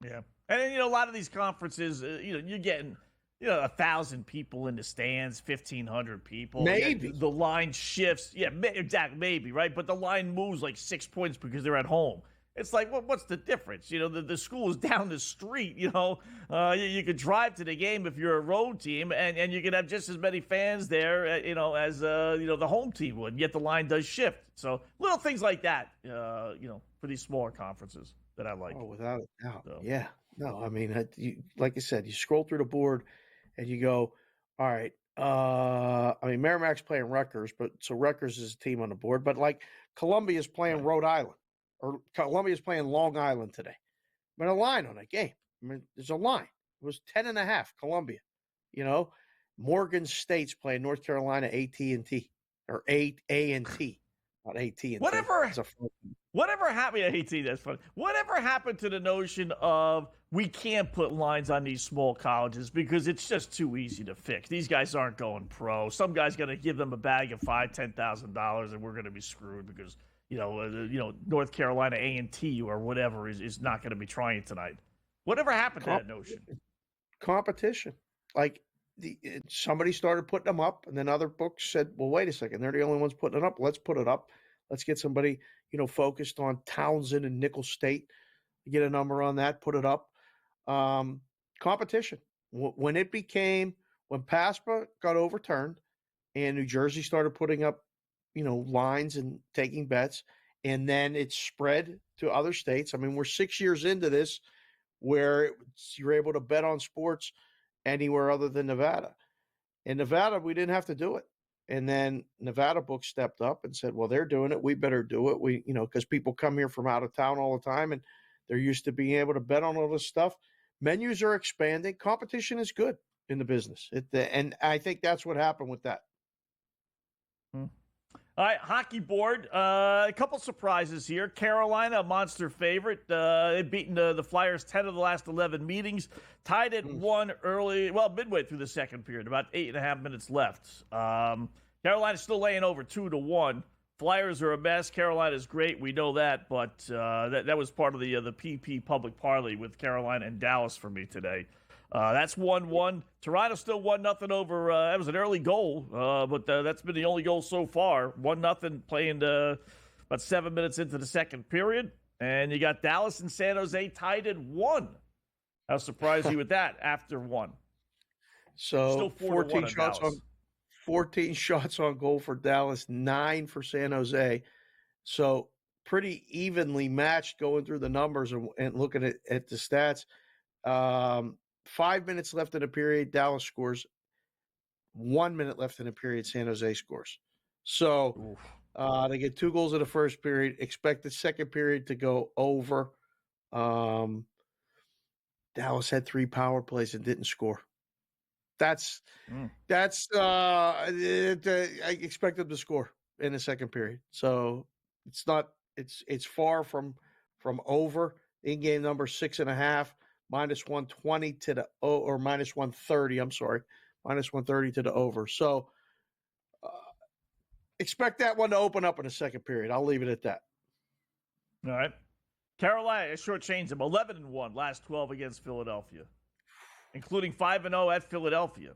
Yeah. And then, a lot of these conferences, you're getting, 1,000 people in the stands, 1,500 people. Maybe. The line shifts. Yeah, exactly. Maybe, right? But the line moves like 6 points because they're at home. It's like, well, what's the difference? The school is down the street, you could drive to the game if you're a road team, and you could have just as many fans there, as, the home team would, yet the line does shift. So little things like that, for these smaller conferences that I like. Oh, without a doubt. So. Yeah. No, I mean, like I said, you scroll through the board and you go, all right, Merrimack's playing Rutgers, but so Rutgers is a team on the board, but like Columbia's playing Rhode Island. Or Columbia's playing Long Island today. But a line on that game. There's a line. It was 10.5, Columbia. Morgan State's playing North Carolina AT&T. Or A&T, not AT&T. Whatever happened, AT, that's funny. Whatever happened to the notion of we can't put lines on these small colleges because it's just too easy to fix. These guys aren't going pro. Some guy's going to give them a bag of $5,000-$10,000 and we're going to be screwed because – North Carolina A&T or whatever is not going to be trying tonight. Whatever happened to that notion? Competition. Like somebody started putting them up, and then other books said, well, wait a second. They're the only ones putting it up. Let's put it up. Let's get somebody, focused on Townsend and Nickel State. Get a number on that, put it up. Competition. When PASPA got overturned and New Jersey started putting up lines and taking bets, and then it spread to other states. I mean, we're 6 years into this where you're able to bet on sports anywhere other than Nevada. In Nevada, we didn't have to do it. And then Nevada books stepped up and said, well, they're doing it. We better do it. Because people come here from out of town all the time and they're used to being able to bet on all this stuff. Menus are expanding. Competition is good in the business. And I think that's what happened with that. All right, hockey board. A couple surprises here. Carolina, a monster favorite. They've beaten the Flyers 10 of the last 11 meetings. Tied at 1 midway through the second period, about 8.5 minutes left. Carolina's still laying over 2-1. Flyers are a mess. Carolina's great. We know that, but that was part of the PP public parlay with Carolina and Dallas for me today. That's 1-1. Toronto still 1-0 over. That was an early goal, but that's been the only goal so far. 1-0 playing about 7 minutes into the second period. And you got Dallas and San Jose tied at 1. How surprised you with that after 1? So still 14 shots on goal for Dallas, 9 for San Jose. So pretty evenly matched going through the numbers and looking at the stats. 5 minutes left in the period, Dallas scores. 1 minute left in the period, San Jose scores. So they get 2 goals in the first period. Expect the second period to go over. Dallas had 3 power plays and didn't score. I expect them to score in the second period. So it's far from over. In-game number 6.5. -120 to the or -130. I'm sorry, -130 to the over. So expect that one to open up in the second period. I'll leave it at that. All right. Carolina shortchanged them 11-1 last 12 against Philadelphia, including 5-0 at Philadelphia.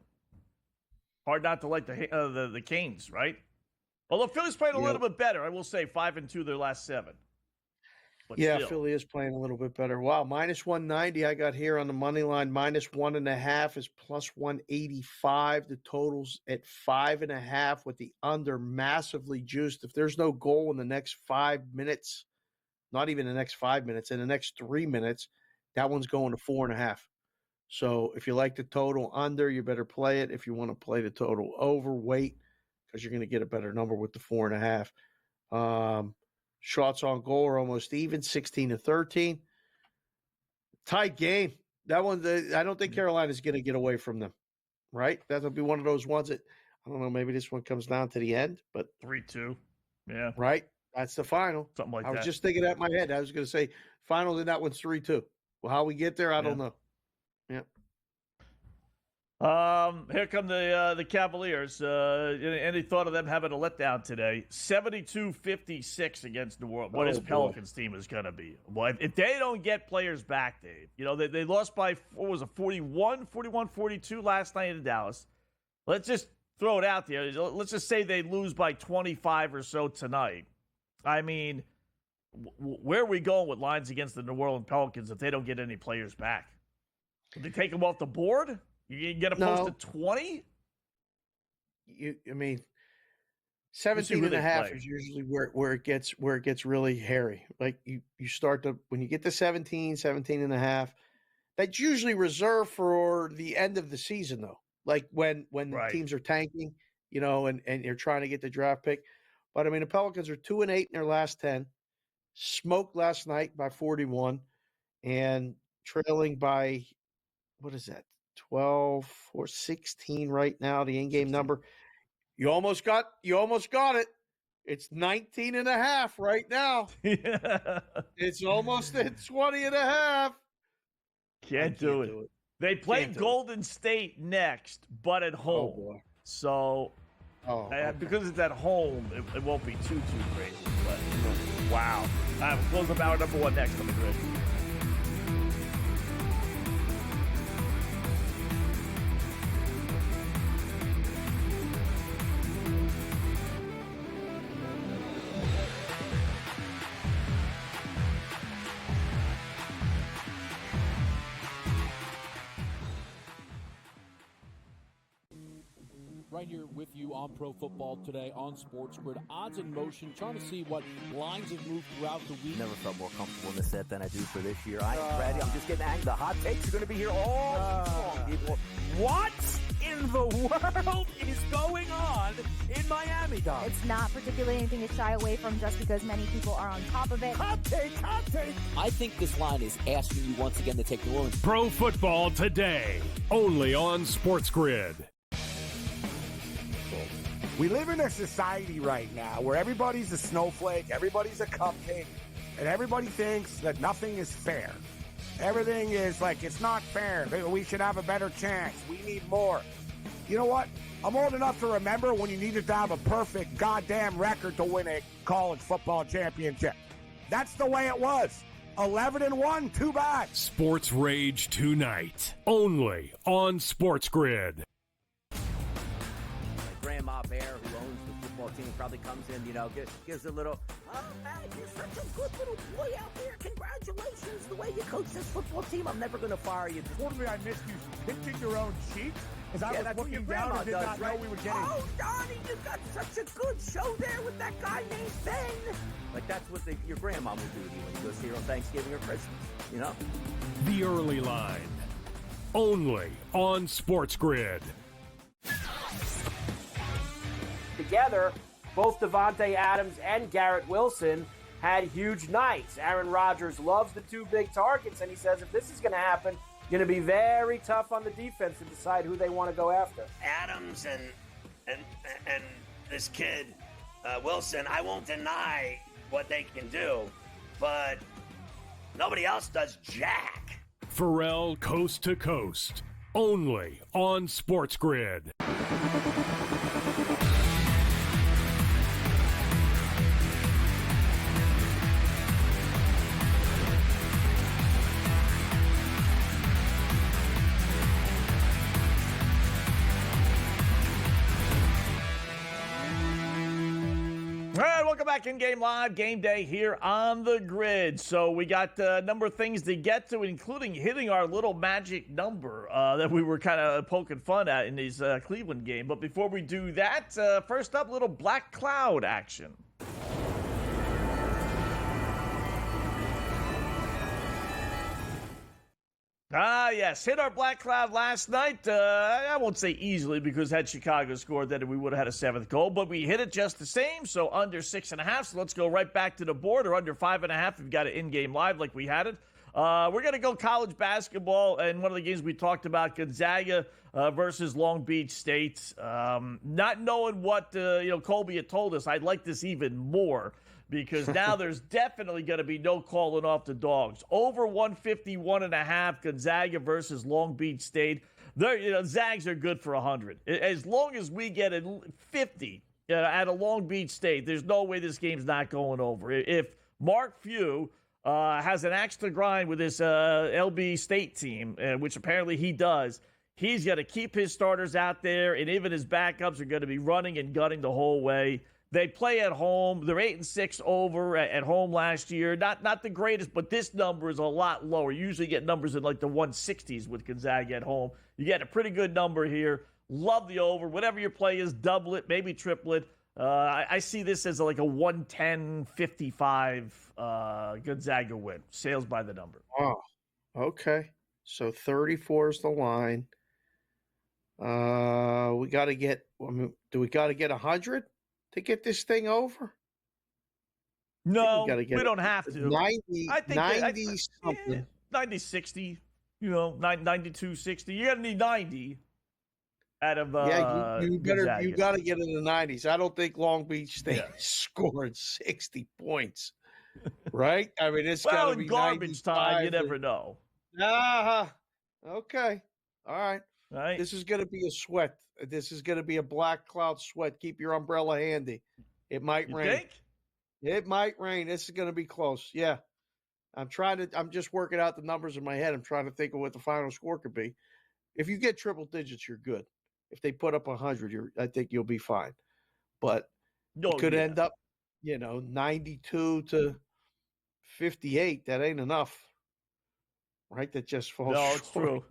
Hard not to like the Canes, right? Although Philly's played a little bit better, I will say 5-2 their last 7. But still. Philly is playing a little bit better. Wow, -190 I got here on the money line. -1.5 is +185. The total's at 5.5 with the under massively juiced. If there's no goal in the next 5 minutes, not even the next 5 minutes, in the next 3 minutes, that one's going to 4.5. So if you like the total under, you better play it. If you want to play the total over, wait, because you're going to get a better number with the 4.5. Shots on goal are almost even, 16-13. Tight game. That one, I don't think Carolina's going to get away from them, right? That'll be one of those ones that, I don't know, maybe this one comes down to the end, but 3-2. Yeah. Right? That's the final. Something like I was that. just thinking that in my head. I was going to say final, and that one's 3-2. Well, how we get there, I don't know. Yeah. Here come the Cavaliers. Any thought of them having a letdown today? 72-56 against New Orleans. What his Pelicans team is going to be. Well, if they don't get players back, Dave, they lost by, 41-42 last night in Dallas. Let's just throw it out there. Let's just say they lose by 25 or so tonight. I mean, where are we going with lines against the New Orleans Pelicans if they don't get any players back? Did they take them off the board? You can get a post at 20? I mean, 17 and a half is usually where it gets really hairy. Like you start to, when you get to 17 and a half, that's usually reserved for the end of the season though. Like when the teams are tanking, and you're trying to get the draft pick. But I mean, the Pelicans are 2-8 in their last 10, smoked last night by 41, and trailing by, what is that? 12 or 16 right now, the in-game number. You almost got it. It's 19 and a half right now. It's almost at 20 and a half. Can't do it. They play Golden State next, but at home. Oh, boy. So because it's at home, it won't be too crazy. But wow. All right, we'll close up hour number 1 next on the grid. Right here with you on Pro Football Today on SportsGrid. Odds in motion, trying to see what lines have moved throughout the week. Never felt more comfortable in this set than I do for this year. I am ready. I'm just getting angry. The hot takes are going to be here all long, people. What in the world is going on in Miami, Dom? It's not particularly anything to shy away from just because many people are on top of it. Hot take. I think this line is asking you once again to take New Orleans. Pro Football Today, only on SportsGrid. We live in a society right now where everybody's a snowflake, everybody's a cupcake, and everybody thinks that nothing is fair. Everything is like, it's not fair. We should have a better chance. We need more. You know what? I'm old enough to remember when you needed to have a perfect goddamn record to win a college football championship. That's the way it was. 11-1, too bad. Sports Rage tonight, only on SportsGrid. Grandma Bear, who owns the football team, probably comes in, gives a little, oh, man, you're such a good little boy out there. Congratulations, the way you coach this football team. I'm never going to fire you. Totally, I missed you pinching your own cheeks as I was looking down and did not know we were getting. Oh, Donnie, you got such a good show there with that guy named Ben. Like, that's what your grandma will do to you when you go see her on Thanksgiving or Christmas, The Early Line, only on SportsGrid. Together, both Davante Adams and Garrett Wilson had huge nights. Aaron Rodgers loves the two big targets, and he says if this is going to happen, going to be very tough on the defense to decide who they want to go after. Adams and this kid Wilson, I won't deny what they can do, but nobody else does jack. Pharrell Coast to Coast, only on SportsGrid. All right, welcome back in Game Live, Game Day here on the grid. So we got a number of things to get to, including hitting our little magic number that we were kind of poking fun at in this Cleveland game. But before we do that, first up, little black cloud action. Yes. Hit our black cloud last night. I won't say easily because had Chicago scored, then we would have had a 7th goal, but we hit it just the same. So under 6.5. So let's go right back to the board, or under 5.5. We've got it in-game live like we had it. We're going to go college basketball, and one of the games we talked about, Gonzaga versus Long Beach State. Not knowing what Colby had told us, I'd like this even more, because now there's definitely going to be no calling off the dogs. Over 151.5, Gonzaga versus Long Beach State. Zags are good for 100. As long as we get 50 at a Long Beach State, there's no way this game's not going over. If Mark Few has an axe to grind with this LB State team, which apparently he does, he's going to keep his starters out there, and even his backups are going to be running and gunning the whole way. They play at home. They're 8-6 over at home last year. Not the greatest, but this number is a lot lower. You usually get numbers in like the 160s with Gonzaga at home. You get a pretty good number here. Love the over. Whatever your play is, double it, maybe triple it. I see this as like a 110-55 Gonzaga win. Sales by the number. Oh, okay. So 34 is the line. We got to get. Do we got to get 100 to get this thing over? No, we don't have to. 90, I think 90 something. 90-60. 92-60. You're gonna need 90 out of you Gonzaga. You got to get in the 90s. I don't think Long Beach State scored 60 points. Right? I mean, it's got to be garbage time. You never know. Okay. All right. This is going to be a sweat. This is going to be a black cloud sweat. Keep your umbrella handy. It might rain. Think? It might rain. This is going to be close. Yeah. I'm just working out the numbers in my head. I'm trying to think of what the final score could be. If you get triple digits, you're good. If they put up 100, I think you'll be fine. But it could end up, 92-58. That ain't enough. Right? That just falls No, short. it's true.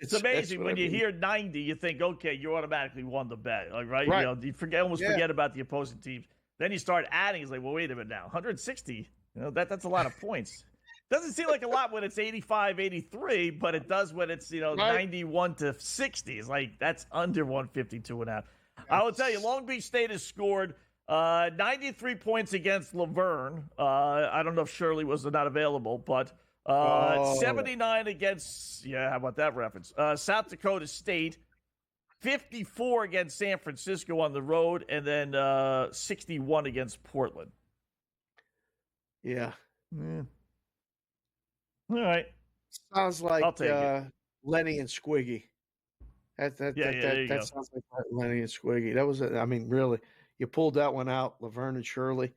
It's amazing when you hear 90, you think, okay, you automatically won the bet, right? Right. You forget about the opposing teams. Then you start adding. It's like, well, wait a minute now, 160. That's a lot of points. Doesn't seem like a lot when it's 85, 83, but it does when it's 91 to 60. It's like that's under 152.5. I will tell you, Long Beach State has scored 93 points against Laverne. I don't know if Shirley was not available, but 79 against, how about that reference? South Dakota State, 54 against San Francisco on the road, and then 61 against Portland. Yeah. All right. Sounds like I'll take it. Lenny and Squiggy. That sounds like Lenny and Squiggy. That was, really, you pulled that one out, Laverne and Shirley.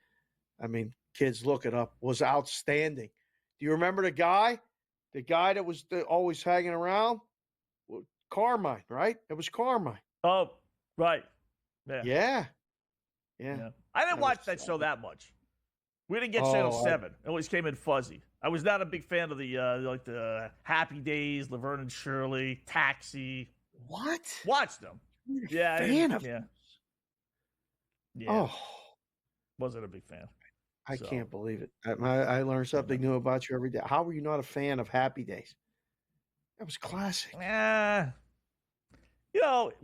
Kids, look it up. Was outstanding. Do you remember the guy? The guy that was always hanging around? Carmine, right? It was Carmine. Oh, right. Yeah. I didn't watch that show that much. We didn't get Channel 7. It always came in fuzzy. I was not a big fan of the Happy Days, Laverne and Shirley, Taxi. What? Watched them. Yeah. Fan of yeah. Oh. Wasn't a big fan. I can't believe it. I learned something new about you every day. How were you not a fan of Happy Days? That was classic. Well,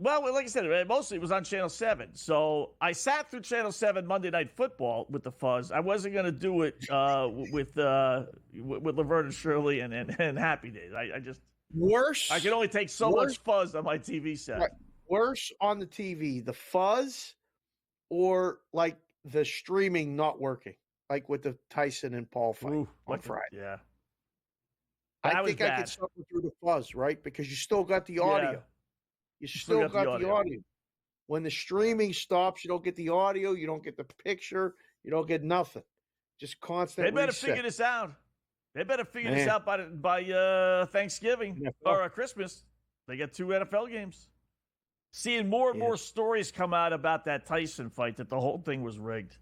like I said, mostly it was on Channel 7. So I sat through Channel 7 Monday Night Football with the fuzz. I wasn't going to do it with Laverne and Shirley and Happy Days. I just worse. I can only take so much fuzz on my TV set. Right. Worse on the TV, the fuzz, or like the streaming not working, like with the Tyson and Paul fight on Friday. Yeah, I think I could suffer through the fuzz, right? Because you still got the audio. Yeah. You still got the audio. When the streaming stops, you don't get the audio, you don't get the picture, you don't get nothing. Just constant. They better reset. figure this out. They better figure this out by Thanksgiving or Christmas. They got 2 NFL games. Seeing more and more stories come out about that Tyson fight, that the whole thing was rigged.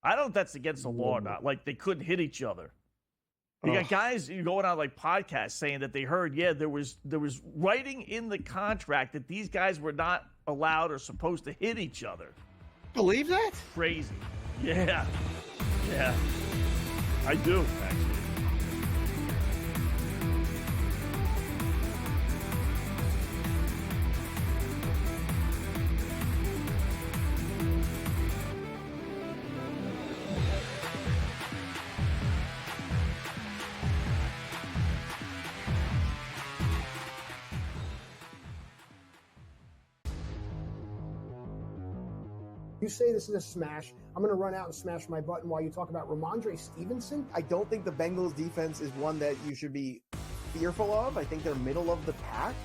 I don't know if that's against the law or not. Like, they couldn't hit each other. You got guys going on like podcasts saying that they heard, there was writing in the contract that these guys were not allowed or supposed to hit each other. Believe that? Crazy. Yeah. I do, actually. You say this is a smash. I'm going to run out and smash my button while you talk about Ramondre Stevenson. I don't think the Bengals defense is one that you should be fearful of. I think they're middle of the pack.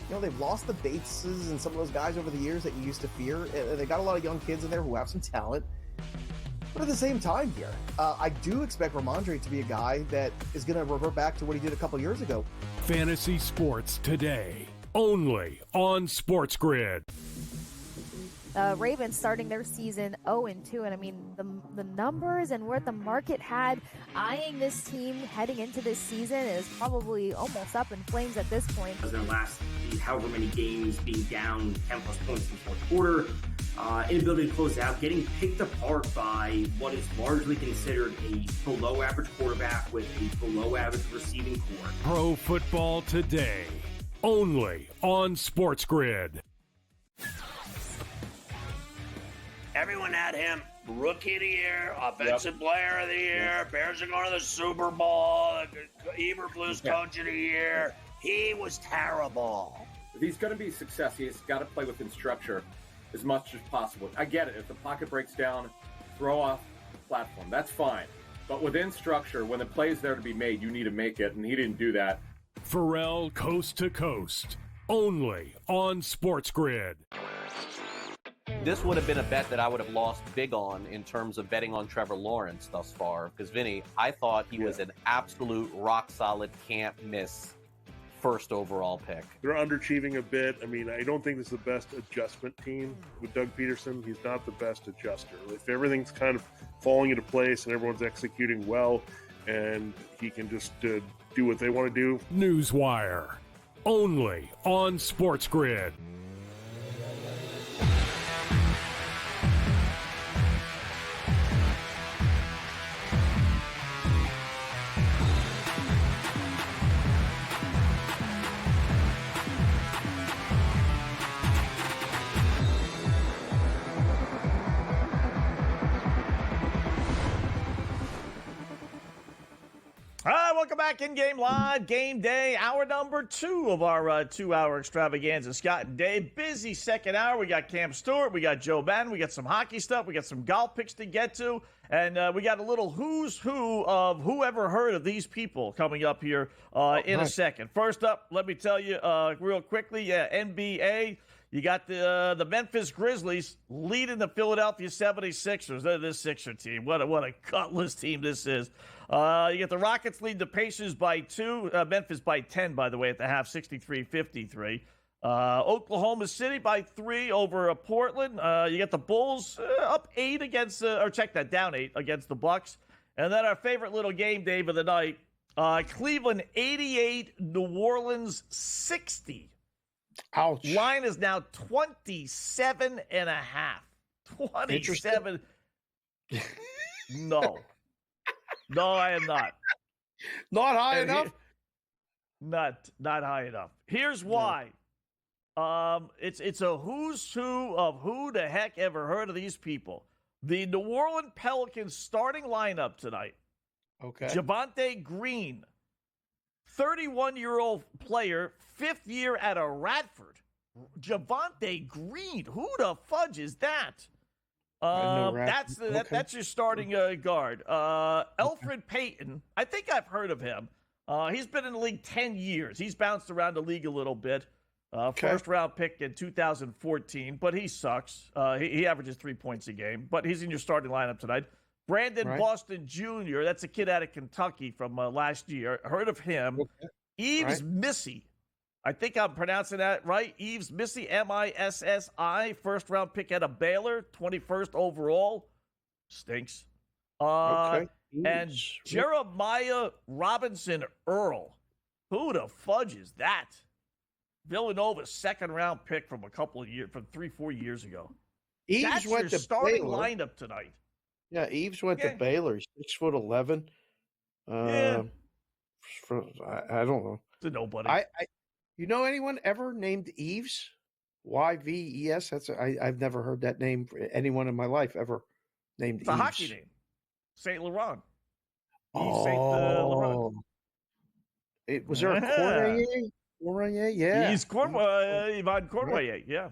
They've lost the Bateses and some of those guys over the years that you used to fear. They got a lot of young kids in there who have some talent. But at the same time here, I do expect Ramondre to be a guy that is going to revert back to what he did a couple years ago. Fantasy sports today, only on SportsGrid. Ravens starting their season 0-2, and I mean the numbers and where the market had eyeing this team heading into this season is probably almost up in flames at this point. Their last however many games being down 10 plus points in the fourth quarter, inability to close out, getting picked apart by what is largely considered a below average quarterback with a below average receiving core. Pro Football Today, only on SportsGrid. Everyone had him rookie of the year, offensive player of the year. Bears are going to the Super Bowl. Eberflus coach of the year. He was terrible. If he's going to be success, he's got to play within structure as much as possible. I get it. If the pocket breaks down, throw off the platform. That's fine. But within structure, when the play is there to be made, you need to make it, and he didn't do that. Pharrell Coast to Coast, only on SportsGrid. This would have been a bet that I would have lost big on in terms of betting on Trevor Lawrence thus far. Because, Vinny, I thought he was an absolute rock-solid, can't-miss first overall pick. They're underachieving a bit. I mean, I don't think this is the best adjustment team with Doug Peterson. He's not the best adjuster. If everything's kind of falling into place and everyone's executing well and he can just do what they want to do. Newswire, only on SportsGrid. Welcome back in-game live, game day, hour number 2 of our 2-hour extravaganza. Scott and Dave, busy second hour. We got Cam Stewart, we got Joe Madden, we got some hockey stuff, we got some golf picks to get to, and we got a little who's who of whoever heard of these people coming up here in a second. First up, let me tell you real quickly, NBA. You got the Memphis Grizzlies leading the Philadelphia 76ers. They're this Sixer team. What a gutless team this is. You get the Rockets leading the Pacers by 2. Memphis by 10, by the way, at the half, 63-53. Oklahoma City by 3 over Portland. You get the Bulls up 8 against, down 8 against the Bucks. And then our favorite little game, Dave, of the night, Cleveland 88, New Orleans 60. Ouch. Line is now 27 and a half. 27. No. No, I am not. Not high enough? Not high enough. Here's why. It's a who's who of who the heck ever heard of these people. The New Orleans Pelicans starting lineup tonight. Okay. Javonte Green, 31-year-old player, 5th year at a Radford. Javonte Green, who the fudge is that? That's your starting guard. Elfrid Payton, I think I've heard of him. He's been in the league 10 years. He's bounced around the league a little bit. First round pick in 2014, but he sucks. He averages 3 points a game, but he's in your starting lineup tonight. Brandon Boston Jr., that's a kid out of Kentucky from last year. Heard of him. Okay. Yves Missy. I think I'm pronouncing that right. Yves Missy, Missi, first round pick out of Baylor, 21st overall. Stinks. And Jeremiah Robinson Earl. Who the fudge is that? Villanova's second round pick from a couple of years, from 3-4 years ago. That's your starting lineup tonight. Yeah, Yves went to Baylor. He's 6'11". I don't know. It's a nobody. You know anyone ever named Yves? Yves? I've never heard that name for anyone in my life ever named Yves. It's a hockey name. Saint Laurent. Saint Laurent. Was there a Cormier? Yeah. He's Yvonne Cormier, yeah.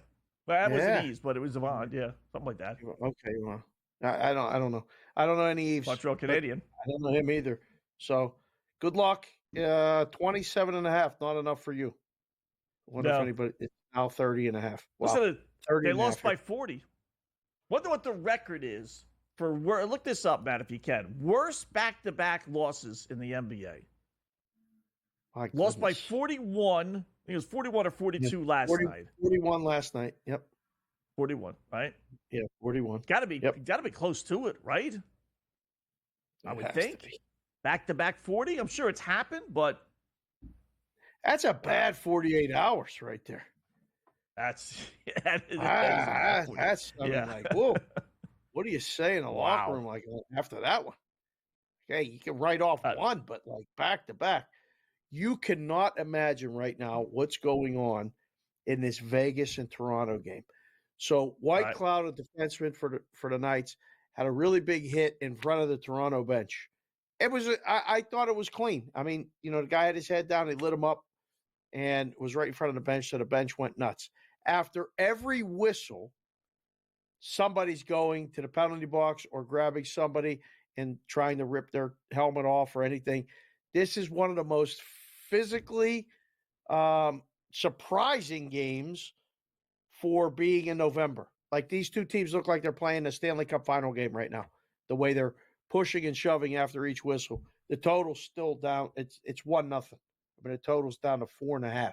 Well, that was Yeah. an Eves, but it was Devon. Yeah, something like that. Okay, well, I don't know. I don't know any Eves. Montreal Canadian. I don't know him either. So good luck. 27.5, not enough for you. I wonder if No. anybody, it's now 30.5. Wow. Listen, 30 they and a lost half. by 40. Wonder what the record is for. Look this up, Matt, if you can. Worst back-to-back losses in the NBA. My Lost by goodness. 41. I think it was 41 or 42 last 40 night. 41 last night. Yep. 41, right? Yeah, 41. Got to be close to it, right? I would think. Back-to-back 40. I'm sure it's happened, but That's a bad 48 hours right there. that's that is a bad 40. That's I mean, like, whoa. What do you say in the locker room like after that one? Okay, you can write off one, but like back to back. You cannot imagine right now what's going on in this Vegas and Toronto game. So White Cloud, a defenseman for the Knights, had a really big hit in front of the Toronto bench. It was I thought it was clean. I mean, the guy had his head down, he lit him up, and was right in front of the bench, so the bench went nuts. After every whistle, somebody's going to the penalty box or grabbing somebody and trying to rip their helmet off or anything. This is one of the most physically surprising games for being in November. Like, these two teams look like they're playing the Stanley Cup final game right now, the way they're pushing and shoving after each whistle. The total's still down. It's 1-0. I mean, the total's down to 4.5.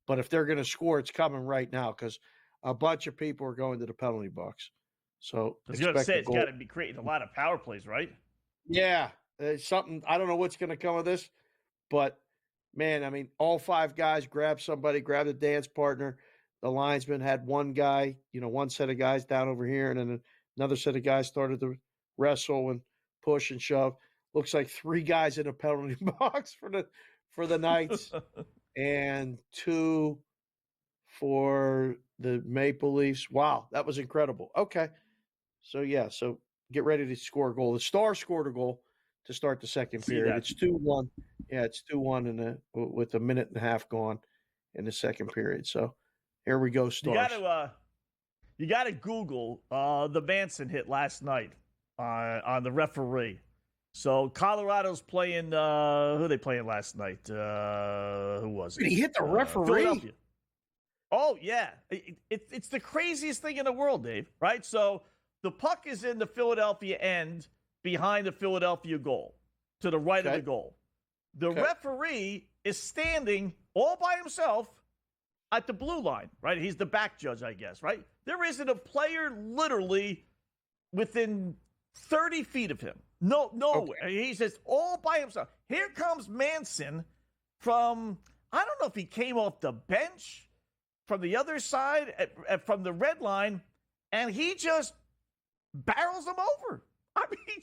But if they're going to score, it's coming right now because a bunch of people are going to the penalty box. So I was going to say, it's got to be creating a lot of power plays, right? Yeah, something. I don't know what's going to come of this, but man, I mean, all five guys grabbed somebody, grabbed a dance partner. The linesman had one guy, one set of guys down over here, and then another set of guys started to wrestle and push and shove. Looks like 3 guys in a penalty box for the Knights and 2 for the Maple Leafs. Wow, that was incredible. Okay. So get ready to score a goal. The Stars scored a goal to start the second period. It's 2-1. Yeah, it's 2-1 with a minute and a half gone in the second period. So here we go, Stars. You got to Google the Manson hit last night on the referee. So Colorado's playing. Who are they playing last night? Who was it? Did he hit the referee? Philadelphia. Oh yeah, it's the craziest thing in the world, Dave. Right? So the puck is in the Philadelphia end behind the Philadelphia goal, to the right of the goal. The referee is standing all by himself at the blue line, right? He's the back judge, I guess, right? There isn't a player literally within 30 feet of him. Nowhere. He's just all by himself. Here comes Manson from, I don't know if he came off the bench from the other side, from the red line, and he just barrels him over. I mean,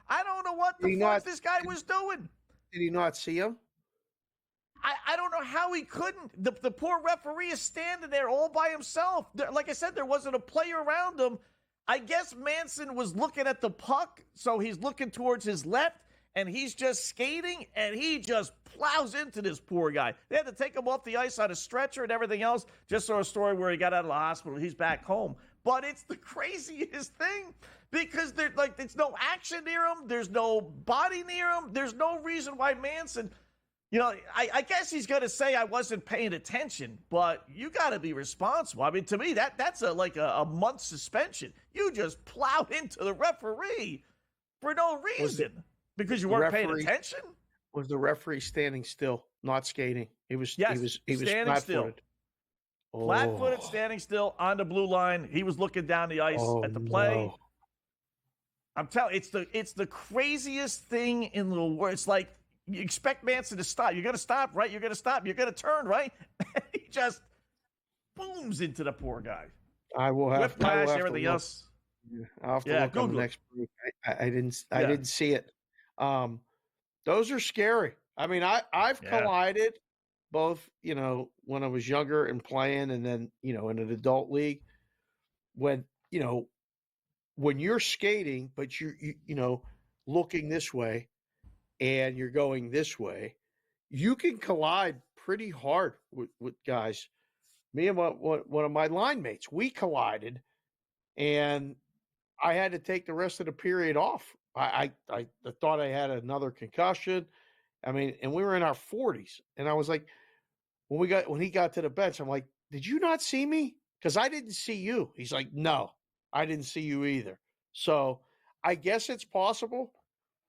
I don't know what the fuck this guy was doing. Did he not see him? I don't know how he couldn't. The poor referee is standing there all by himself. Like I said, there wasn't a player around him. I guess Manson was looking at the puck, so he's looking towards his left, and he's just skating, and he just plows into this poor guy. They had to take him off the ice on a stretcher and everything else. Just saw a story where he got out of the hospital. He's back home. But it's the craziest thing because there's no action near him. There's no body near him. There's no reason why Manson... I guess he's going to say I wasn't paying attention, but you got to be responsible. I mean, to me, that's like a month suspension. You just plowed into the referee for no reason because you weren't paying attention. Was the referee standing still, not skating? He was standing flat-footed. Still. Flat-footed, standing still on the blue line. He was looking down the ice at the play. No. I'm telling you, it's the craziest thing in the world. It's like, you expect Manson to stop. You're going to stop, right? You're going to stop. You're going to turn, right? He just booms into the poor guy. I will have Whiplash, to everything look. else. I'll have to look on the next break. I didn't see it. Those are scary. I mean, I've collided both, when I was younger and playing, and then, in an adult league. When you're skating, but you looking this way, and you're going this way, you can collide pretty hard with guys Me and one of my line mates, we collided, and I had to take the rest of the period off. I thought I had another concussion. I mean, and we were in our 40s, and I was like, when he got to the bench, I'm like, did you not see me? Because I didn't see you. He's like, no, I didn't see you either. So I guess it's possible,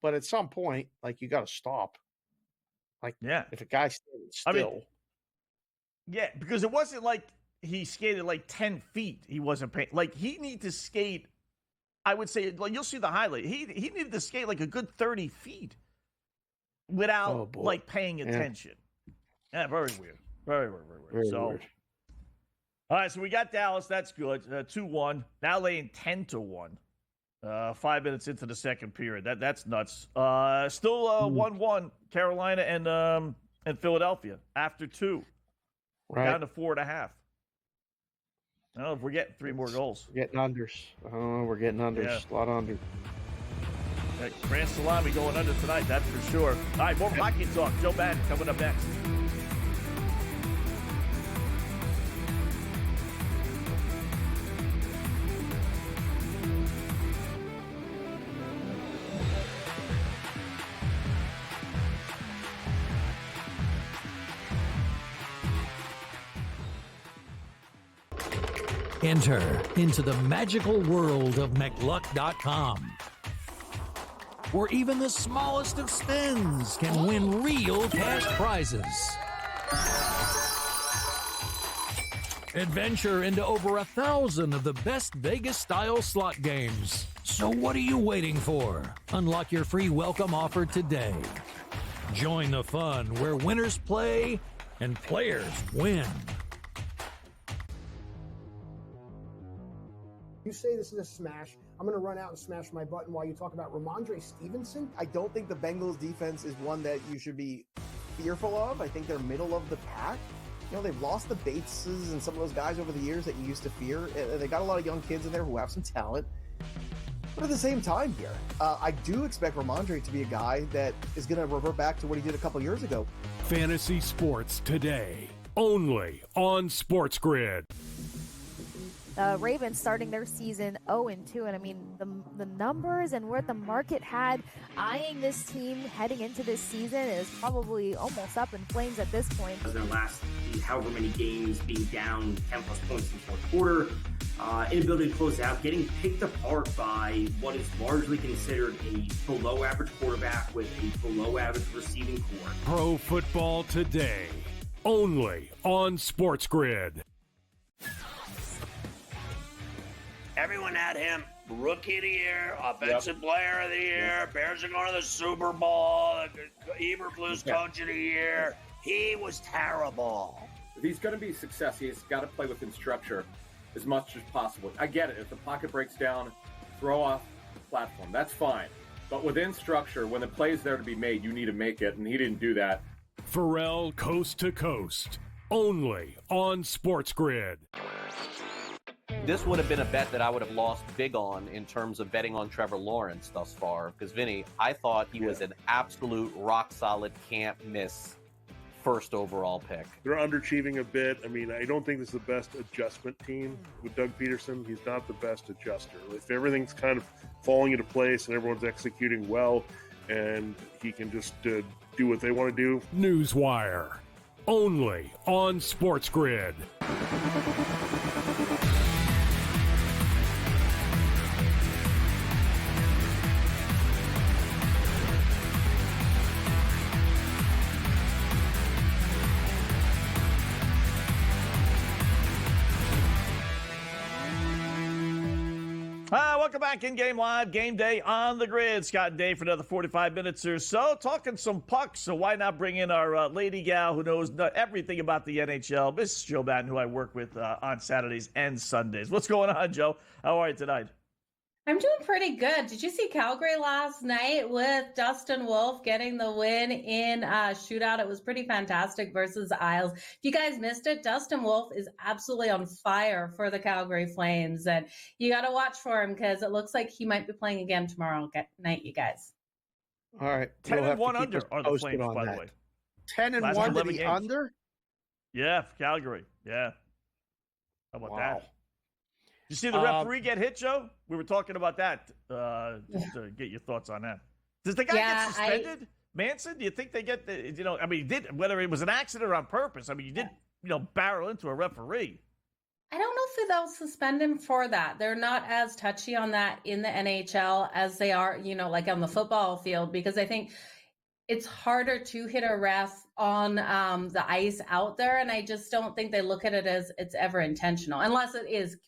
but at some point, like, you got to stop. Like, yeah, if a guy's still, yeah, because it wasn't like he skated like 10 feet. He wasn't paying. Like, he needed to skate, I would say, like, you'll see the highlight. He needed to skate like a good 30 feet without like paying attention. Yeah, very weird. Very weird. Very so, weird. All right, so we got Dallas. That's good. 2-1. Now laying 10-1. 5 minutes into the second period. That's nuts. Still 1-1. Carolina and Philadelphia after 2. Right. Down to 4.5. I don't know if we're getting 3 more goals. We're getting unders. We're getting unders. Yeah. A lot under. Grand Salami going under tonight, that's for sure. All right, more hockey talk. Joe Madden coming up next. Enter into the magical world of McLuck.com, where even the smallest of spins can win real cash prizes. Adventure into over 1,000 of the best Vegas-style slot games. So what are you waiting for? Unlock your free welcome offer today. Join the fun where winners play and players win. You say this is a smash. I'm going to run out and smash my button while you talk about Ramondre Stevenson. I don't think the Bengals defense is one that you should be fearful of. I think they're middle of the pack. You know, they've lost the Bateses and some of those guys over the years that you used to fear. They got a lot of young kids in there who have some talent. But at the same time here, I do expect Ramondre to be a guy that is going to revert back to what he did a couple years ago. Fantasy sports today, only on SportsGrid. The Ravens starting their season 0-2, and I mean the numbers and where the market had eyeing this team heading into this season is probably almost up in flames at this point. Their last however many games being down 10 plus points in the fourth quarter, inability to close out, getting picked apart by what is largely considered a below average quarterback with a below average receiving core. Pro Football Today, only on SportsGrid. Everyone had him rookie of the year, offensive player of the year. Bears are going to the Super Bowl. Eberflus coach of the year. He was terrible. If he's going to be a success, he's got to play within structure as much as possible. I get it. If the pocket breaks down, throw off the platform. That's fine. But within structure, when the play's there to be made, you need to make it, and he didn't do that. Pharrell Coast to Coast, only on SportsGrid. This would have been a bet that I would have lost big on in terms of betting on Trevor Lawrence thus far. Because, Vinny, I thought he was an absolute rock-solid, can't-miss first overall pick. They're underachieving a bit. I mean, I don't think this is the best adjustment team with Doug Peterson. He's not the best adjuster. If everything's kind of falling into place and everyone's executing well and he can just do what they want to do. Newswire, only on SportsGrid. Welcome back in Game Live, Game Day on the Grid. Scott and Dave for another 45 minutes or so, talking some pucks. So why not bring in our lady gal who knows everything about the NHL, Miss Joe Madden, who I work with on Saturdays and Sundays. What's going on, Joe? How are you tonight? I'm doing pretty good. Did you see Calgary last night with Dustin Wolf getting the win in shootout? It was pretty fantastic versus Isles. If you guys missed it, Dustin Wolf is absolutely on fire for the Calgary Flames. And you got to watch for him because it looks like he might be playing again tomorrow night, you guys. All right. 10-1 under are the Flames, by the way. 10-1 to the under? Yeah, Calgary. Yeah. How about Wow. that? You see the referee get hit, Joe? We were talking about that. Just to get your thoughts on that. Does the guy get suspended? Manson? Do you think they get the? He did. Whether it was an accident or on purpose. I mean, you did. Barrel into a referee. I don't know if they'll suspend him for that. They're not as touchy on that in the NHL as they are, like on the football field, because I think it's harder to hit a ref on the ice out there. And I just don't think they look at it as it's ever intentional, unless it is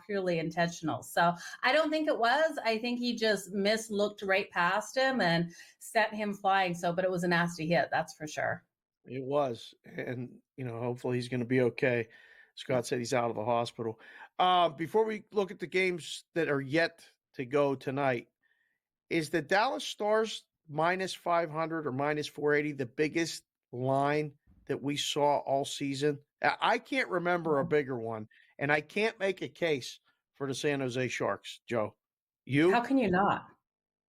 purely intentional. So I don't think it was. I think he just looked right past him and sent him flying. But it was a nasty hit, that's for sure. It was. And, hopefully he's going to be okay. Scott said he's out of the hospital. Before we look at the games that are yet to go tonight, is the Dallas Stars minus 500 or minus 480 the biggest line that we saw all season? I can't remember a bigger one, and I can't make a case for the San Jose Sharks, Joe. You? How can you not?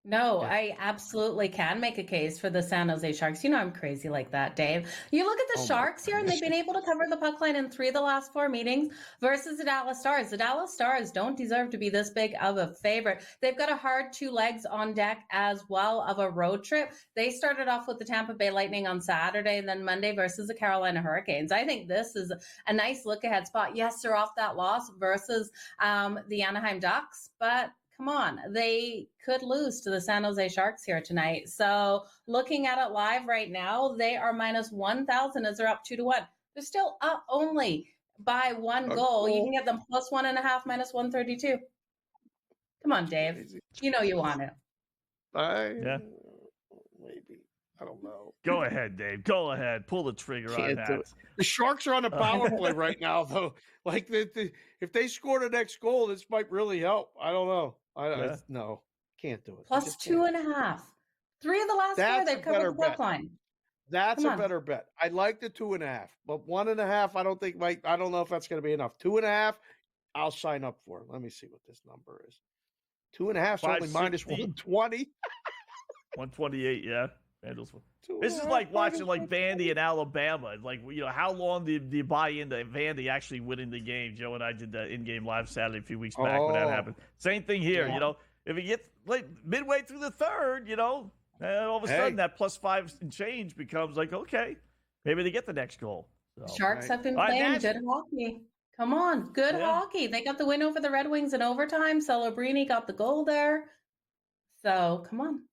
No, I absolutely can make a case for the San Jose Sharks. I'm crazy like that, Dave. You look at the Sharks here, and they've been able to cover the puck line in 3 of the last 4 meetings versus the Dallas Stars. The Dallas Stars don't deserve to be this big of a favorite. They've got a hard 2 legs on deck as well of a road trip. They started off with the Tampa Bay Lightning on Saturday, and then Monday versus the Carolina Hurricanes. I think this is a nice look-ahead spot. Yes, they're off that loss versus the Anaheim Ducks, but come on, they could lose to the San Jose Sharks here tonight. So looking at it live right now, they are minus 1,000 as they're up 2-1. They're still up only by 1 goal. You can get them plus 1.5, minus 132. Come on, Dave. You know you want it. Maybe. I don't know. Go ahead, Dave. Go ahead. Pull the trigger on that. The Sharks are on a power play right now, though. Like, if they score the next goal, this might really help. I don't know. No, can't do it. Plus 2.5. 3 of the last 4, they've covered the puck line. That's a better bet. I like the 2.5, but 1.5, I don't know if that's going to be enough. 2.5, I'll sign up for it. Let me see what this number is. 2.5 is only minus 120. 128, yeah. This is like watching Vandy in Alabama. How long did you buy into Vandy actually winning the game? Joe and I did that in-game live Saturday a few weeks back when that happened. Same thing here. If it gets midway through the third, all of a sudden that plus 5 and change becomes okay, maybe they get the next goal. So, Sharks have been playing good hockey. Come on, good hockey. They got the win over the Red Wings in overtime. Celebrini got the goal there. So come on.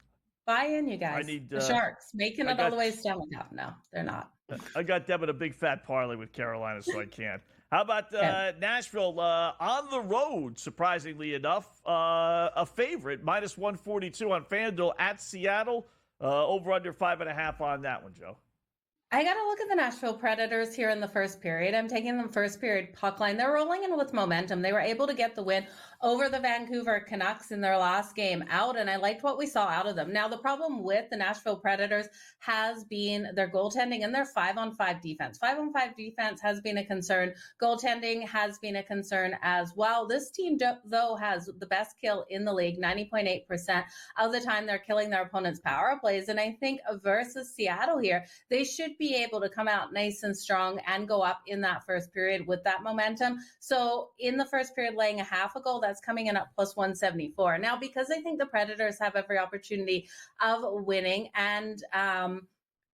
Buy in, you guys. The Sharks making it all the way to Stanley Cup. No, they're not. I got them in a big fat parlay with Carolina, so I can't. How about Nashville on the road? Surprisingly enough, a favorite, minus 142 on FanDuel at Seattle. Over under 5.5 on that one, Joe. I got to look at the Nashville Predators here in the first period. I'm taking them first period puck line. They're rolling in with momentum. They were able to get the win over the Vancouver Canucks in their last game out, and I liked what we saw out of them. Now, the problem with the Nashville Predators has been their goaltending and their 5-on-5 defense. 5-on-5 defense has been a concern. Goaltending has been a concern as well. This team, though, has the best kill in the league. 90.8% of the time they're killing their opponent's power plays, and I think versus Seattle here, they should be able to come out nice and strong and go up in that first period with that momentum. So in the first period, laying a half a goal, that's coming in at plus 174. Now, because I think the Predators have every opportunity of winning and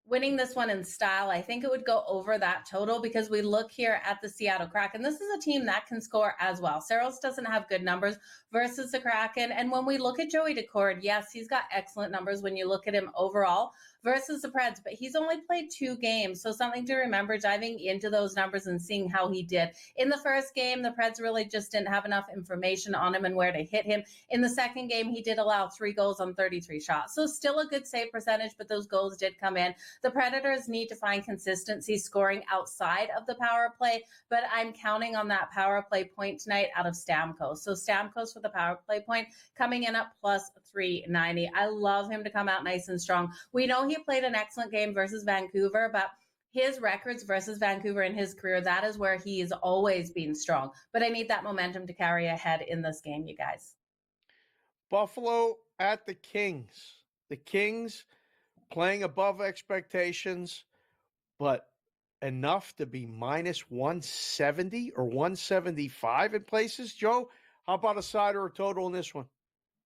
winning this one in style, I think it would go over that total because we look here at the Seattle Kraken. This is a team that can score as well. Saros doesn't have good numbers versus the Kraken. And when we look at Joey Decord, yes, he's got excellent numbers when you look at him overall versus the Preds, but he's only played 2 games. So something to remember diving into those numbers and seeing how he did. In the first game, the Preds really just didn't have enough information on him and where to hit him. In the second game, he did allow 3 goals on 33 shots. So still a good save percentage, but those goals did come in. The Predators need to find consistency scoring outside of the power play, but I'm counting on that power play point tonight out of Stamkos. So Stamkos for the power play point coming in at plus 390. I love him to come out nice and strong. We know he played an excellent game versus Vancouver, but his records versus Vancouver in his career, that is where he's always been strong. But I need that momentum to carry ahead in this game, you guys. Buffalo at the Kings. The Kings playing above expectations, but enough to be minus 170 or 175 in places. Joe, how about a side or a total in this one?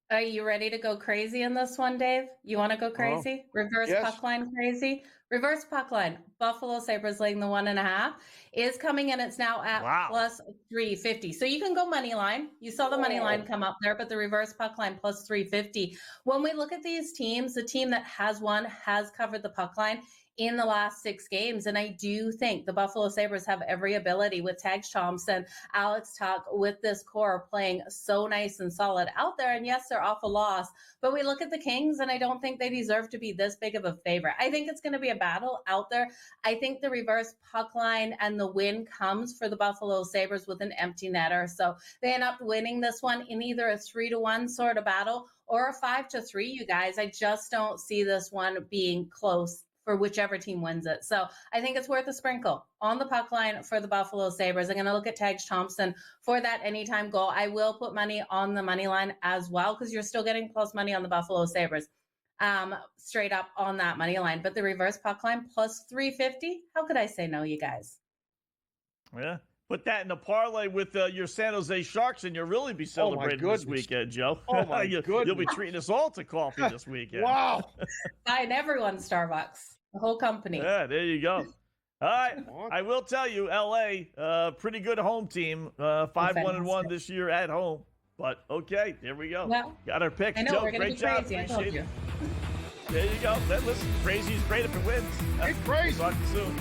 Are you ready to go crazy in this one, Dave? You want to go crazy? Reverse puck line crazy? Reverse puck line. Buffalo Sabres laying the 1.5 is coming in. It's now at plus 350. So you can go money line. You saw the money line come up there, but the reverse puck line plus 350. When we look at these teams, the team that has won has covered the puck line in the last 6 games. And I do think the Buffalo Sabres have every ability with Tage Thompson, Alex Tuck, with this core playing so nice and solid out there. And yes, they're off a loss, but we look at the Kings and I don't think they deserve to be this big of a favorite. I think it's going to be a battle out there. I think the reverse puck line and the win comes for the Buffalo Sabres with an empty netter. So they end up winning this one in either a 3-1 sort of battle or a 5-3, you guys. I just don't see this one being close for whichever team wins it. So I think it's worth a sprinkle on the puck line for the Buffalo Sabres. I'm going to look at Tage Thompson for that anytime goal. I will put money on the money line as well because you're still getting plus money on the Buffalo Sabres straight up on that money line. But the reverse puck line plus 350, how could I say no, you guys? Yeah. Put that in the parlay with your San Jose Sharks, and you'll really be celebrating this weekend, Joe. Oh, my goodness. You'll be treating us all to coffee this weekend. Wow. Buying everyone Starbucks, the whole company. Yeah, there you go. All right. I will tell you, L.A., pretty good home team. 5-1-1 this year at home. But, okay, there we go. Well, got our picks. I know, Joe, we're great be job. crazy. Appreciate I it. There you go. Listen, crazy is great if it wins. It's crazy. Talk to you soon.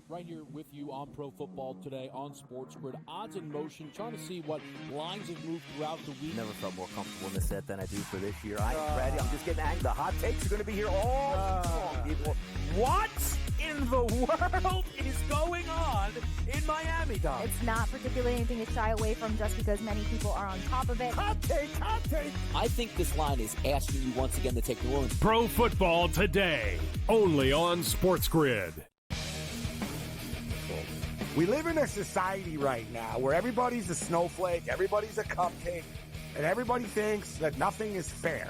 Right here with you on Pro Football Today on SportsGrid. Odds in motion, trying to see what lines have moved throughout the week. Never felt more comfortable in this set than I do for this year. I'm ready. I'm just getting angry. The hot takes are going to be here all long, people. What in the world is going on in Miami, Dom? It's not particularly anything to shy away from just because many people are on top of it. Hot take, hot take. I think this line is asking you once again to take New Orleans. Pro Football Today, only on SportsGrid. We live in a society right now where everybody's a snowflake, everybody's a cupcake, and everybody thinks that nothing is fair.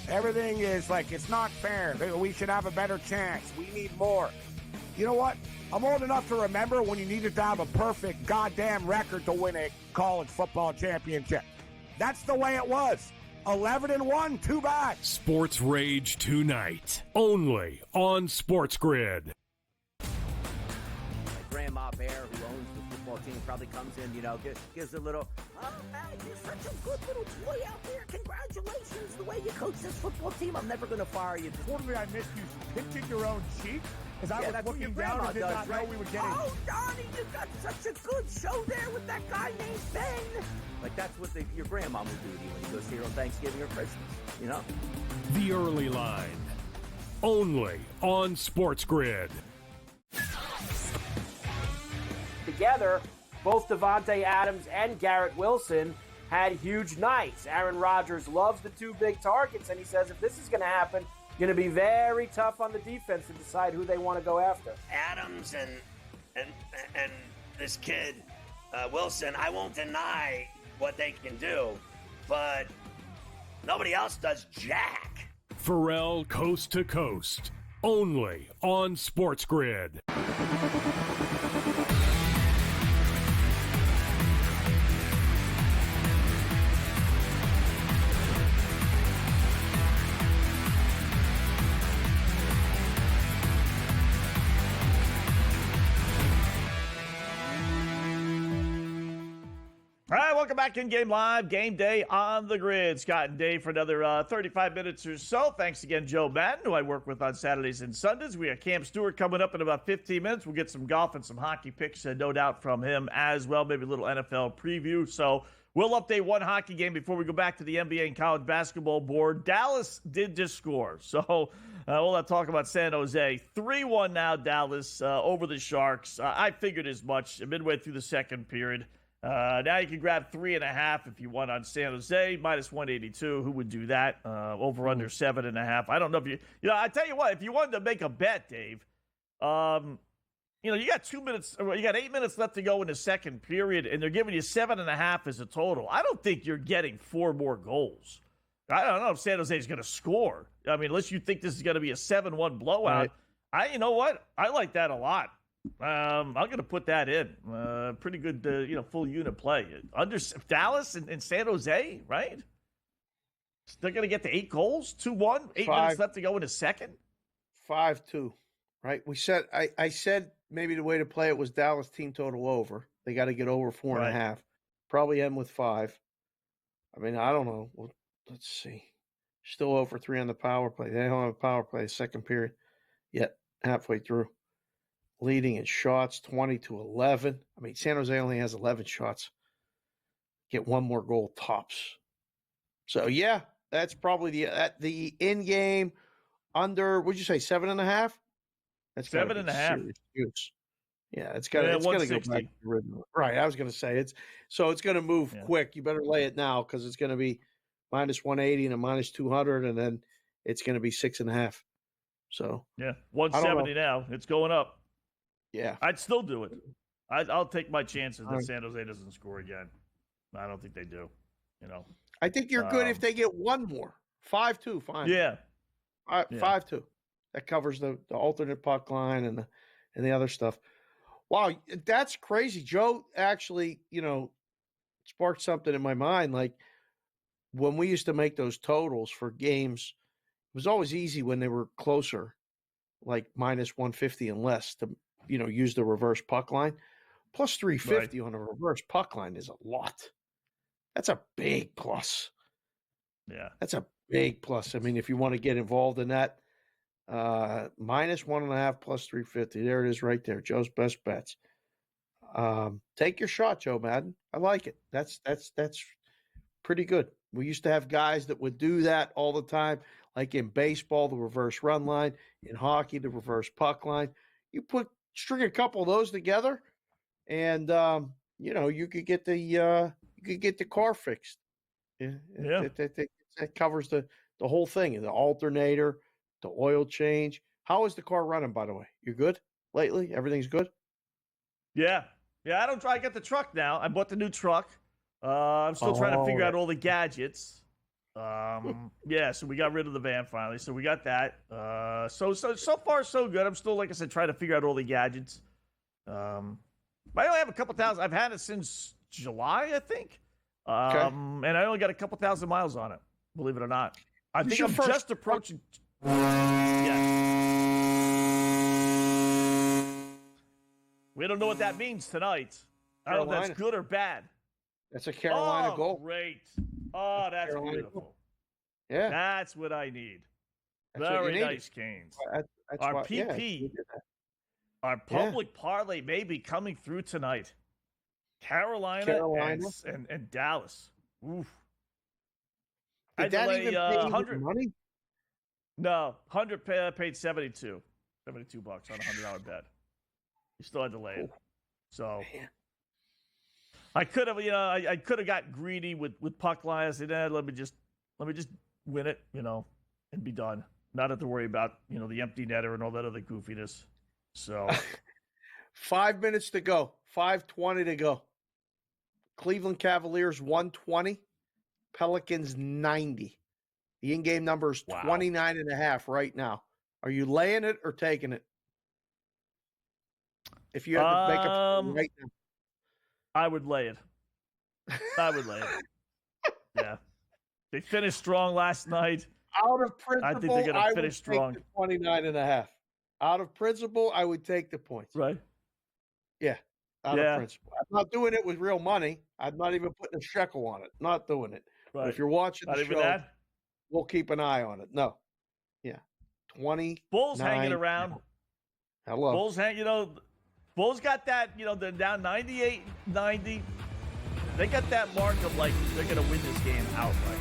Everything is like, it's not fair. We should have a better chance. We need more. You know what? I'm old enough to remember when you needed to have a perfect goddamn record to win a college football championship. That's the way it was. 11-1, too bad. Sports Rage tonight, only on SportsGrid. Grandma Bear, who owns the football team, probably comes in, gives a little, oh, man, you're such a good little boy out there. Congratulations, the way you coach this football team. I'm never going to fire you. Totally, I missed you pinching your own cheek as I was that's what looking your down grandma and did does, not right? know we were getting. Oh, Donnie, you got such a good show there with that guy named Ben. Like, that's what your grandma would do to you when you go see her on Thanksgiving or Christmas, The Early Line, only on SportsGrid. Together, both Devontae Adams and Garrett Wilson had huge nights. Aaron Rodgers loves the 2 big targets, and he says if this is going to happen, going to be very tough on the defense to decide who they want to go after. Adams and this kid Wilson, I won't deny what they can do, but nobody else does jack. Pharrell Coast to Coast, only on SportsGrid. All right, welcome back in Game Live, Game Day on the Grid. Scott and Dave for another 35 minutes or so. Thanks again, Joe Madden, who I work with on Saturdays and Sundays. We have Cam Stewart coming up in about 15 minutes. We'll get some golf and some hockey picks, no doubt, from him as well. Maybe a little NFL preview. So we'll update one hockey game before we go back to the NBA and college basketball board. Dallas did just score. So we'll talk about San Jose. 3-1 now, Dallas over the Sharks. I figured as much midway through the second period. Now you can grab 3.5 if you want on San Jose, minus 182. Who would do that? Over under 7.5. I don't know if you I tell you what, if you wanted to make a bet, Dave, you got 2 minutes, you got 8 minutes left to go in the second period, and they're giving you 7.5 as a total. I don't think you're getting 4 more goals. I don't know if San Jose is going to score. I mean, unless you think this is going to be a 7-1 blowout. Right. You know what? I like that a lot. I'm going to put that in. Pretty good, full unit play. Under Dallas and San Jose, right? They're going to get to 8 goals, 2-1, 8 minutes left to go in a second. 5-2, right? I said maybe the way to play it was Dallas team total over. They got to get over 4.5. Probably end with 5. I mean, I don't know. Well, let's see. Still over 3 on the power play. They don't have a power play second period yet, halfway through. Leading in shots, 20-11. I mean, San Jose only has 11 shots. Get 1 more goal tops. So, yeah, that's probably the in-game under, what'd you say, 7.5? That's 7.5. Yeah, it's got to go back to the original. Right, I was going to say it's going to move quick. You better lay it now because it's going to be minus 180 and a minus 200, and then it's going to be 6.5. So 170 now. It's going up. Yeah, I'd still do it. I'll take my chances that San Jose doesn't score again. I don't think they do. I think you're good if they get 1 more. 5-2, fine. Yeah. 5-2. That covers the alternate puck line and the other stuff. Wow, that's crazy. Joe actually, sparked something in my mind. Like when we used to make those totals for games, it was always easy when they were closer, like minus 150 and less to, use the reverse puck line. Plus 350 on a reverse puck line is a lot. That's a big plus. Yeah. That's a big plus. I mean, if you want to get involved in that, minus 1.5 plus 350. There it is right there. Joe's best bets. Take your shot, Joe Madden. I like it. That's pretty good. We used to have guys that would do that all the time, like in baseball, the reverse run line, in hockey, the reverse puck line. You string a couple of those together, and you could get the car fixed. Yeah. That covers the whole thing, the alternator, the oil change. How is the car running, by the way? You good lately? Everything's good? Yeah. I got the truck now. I bought the new truck. I'm still trying to figure out all the gadgets. So we got rid of the van finally. So we got that. So far so good. I'm still, like I said, trying to figure out all the gadgets. I only have a couple thousand. I've had it since July, I think. And I only got a couple thousand miles on it, believe it or not. I think I'm just approaching. We don't know what that means tonight. I don't know if that's good or bad. That's a Carolina goal. Great. Oh, that's beautiful. Goal. Yeah. That's what I need. Very nice, Canes. Our PP, our public parlay may be coming through tonight. Carolina. And Dallas. Oof. Did that even pay 100 money? No, 100 paid 72. $72 on a $100 bet. You still had to lay it. So I could have, I could have got greedy with puck lines. I said, let me just win it, and be done. Not have to worry about, the empty netter and all that other goofiness. So 5 minutes to go. 5:20 to go. Cleveland Cavaliers 120. Pelicans 90. The in-game number is 29.5 right now. Are you laying it or taking it? If you had to make a right now. I would lay it. Yeah. They finished strong last night. Out of principle, I think they're going to finish strong. Take the 29.5. Out of principle, I would take the points. Right. Yeah. Out of principle. I'm not doing it with real money. I'm not even putting a shekel on it. Not doing it. Right. But if you're watching the show, we'll keep an eye on it. No. Yeah. 20. Bulls hanging around. Hello. Bulls Bulls got that, they're down 98-90. They got that mark of, like, they're going to win this game outright.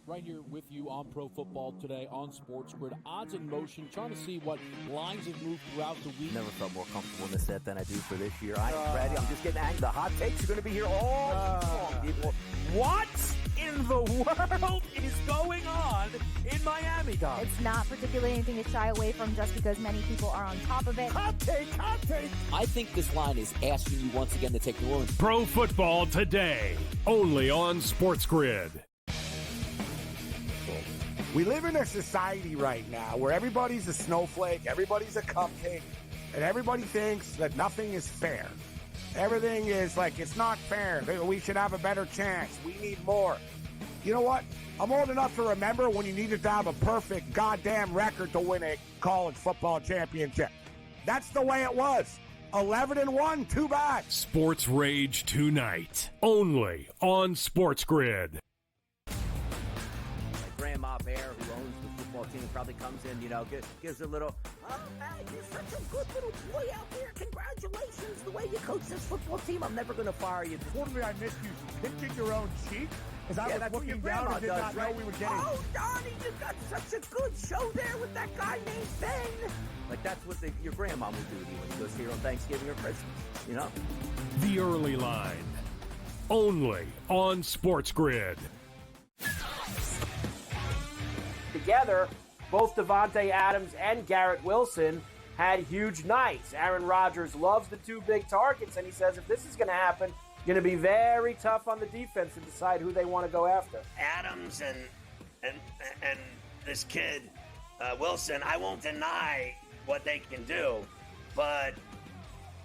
right here with you on Pro Football Today on SportsGrid. Odds in motion, trying to see what lines have moved throughout the week. Never felt more comfortable in this set than I do for this year. Ready? I'm just getting angry. The hot takes are going to be here all week long. What in the world is going on in Miami, Dom? It's not particularly anything to shy away from just because many people are on top of it. Hot take. I think this line is asking you once again to take New Orleans. Pro Football Today, only on SportsGrid. We live in a society right now where everybody's a snowflake, everybody's a cupcake, and everybody thinks that nothing is fair. Everything is like, it's not fair. We should have a better chance. We need more. You know what? I'm old enough to remember when you needed to have a perfect goddamn record to win a college football championship. That's the way it was. 11-1, too bad. Sports Rage tonight, only on SportsGrid. Grandma Bear, who owns the football team, probably comes in, gives a little, oh, man, you're such a good little boy out there. Congratulations, the way you coach this football team. I'm never going to fire you. Totally, I missed you pinching your own cheek as I was that's what your looking down grandma and did does, not right? know we were getting. Oh, Donnie, you got such a good show there with that guy named Ben. Like, that's what your grandma would do to you when he goes here on Thanksgiving or Christmas, The Early Line, only on SportsGrid. Together, both Davante Adams and Garrett Wilson had huge nights. Aaron Rodgers loves the two big targets, and he says if this is going to happen, going to be very tough on the defense to decide who they want to go after. Adams and this kid Wilson, I won't deny what they can do, but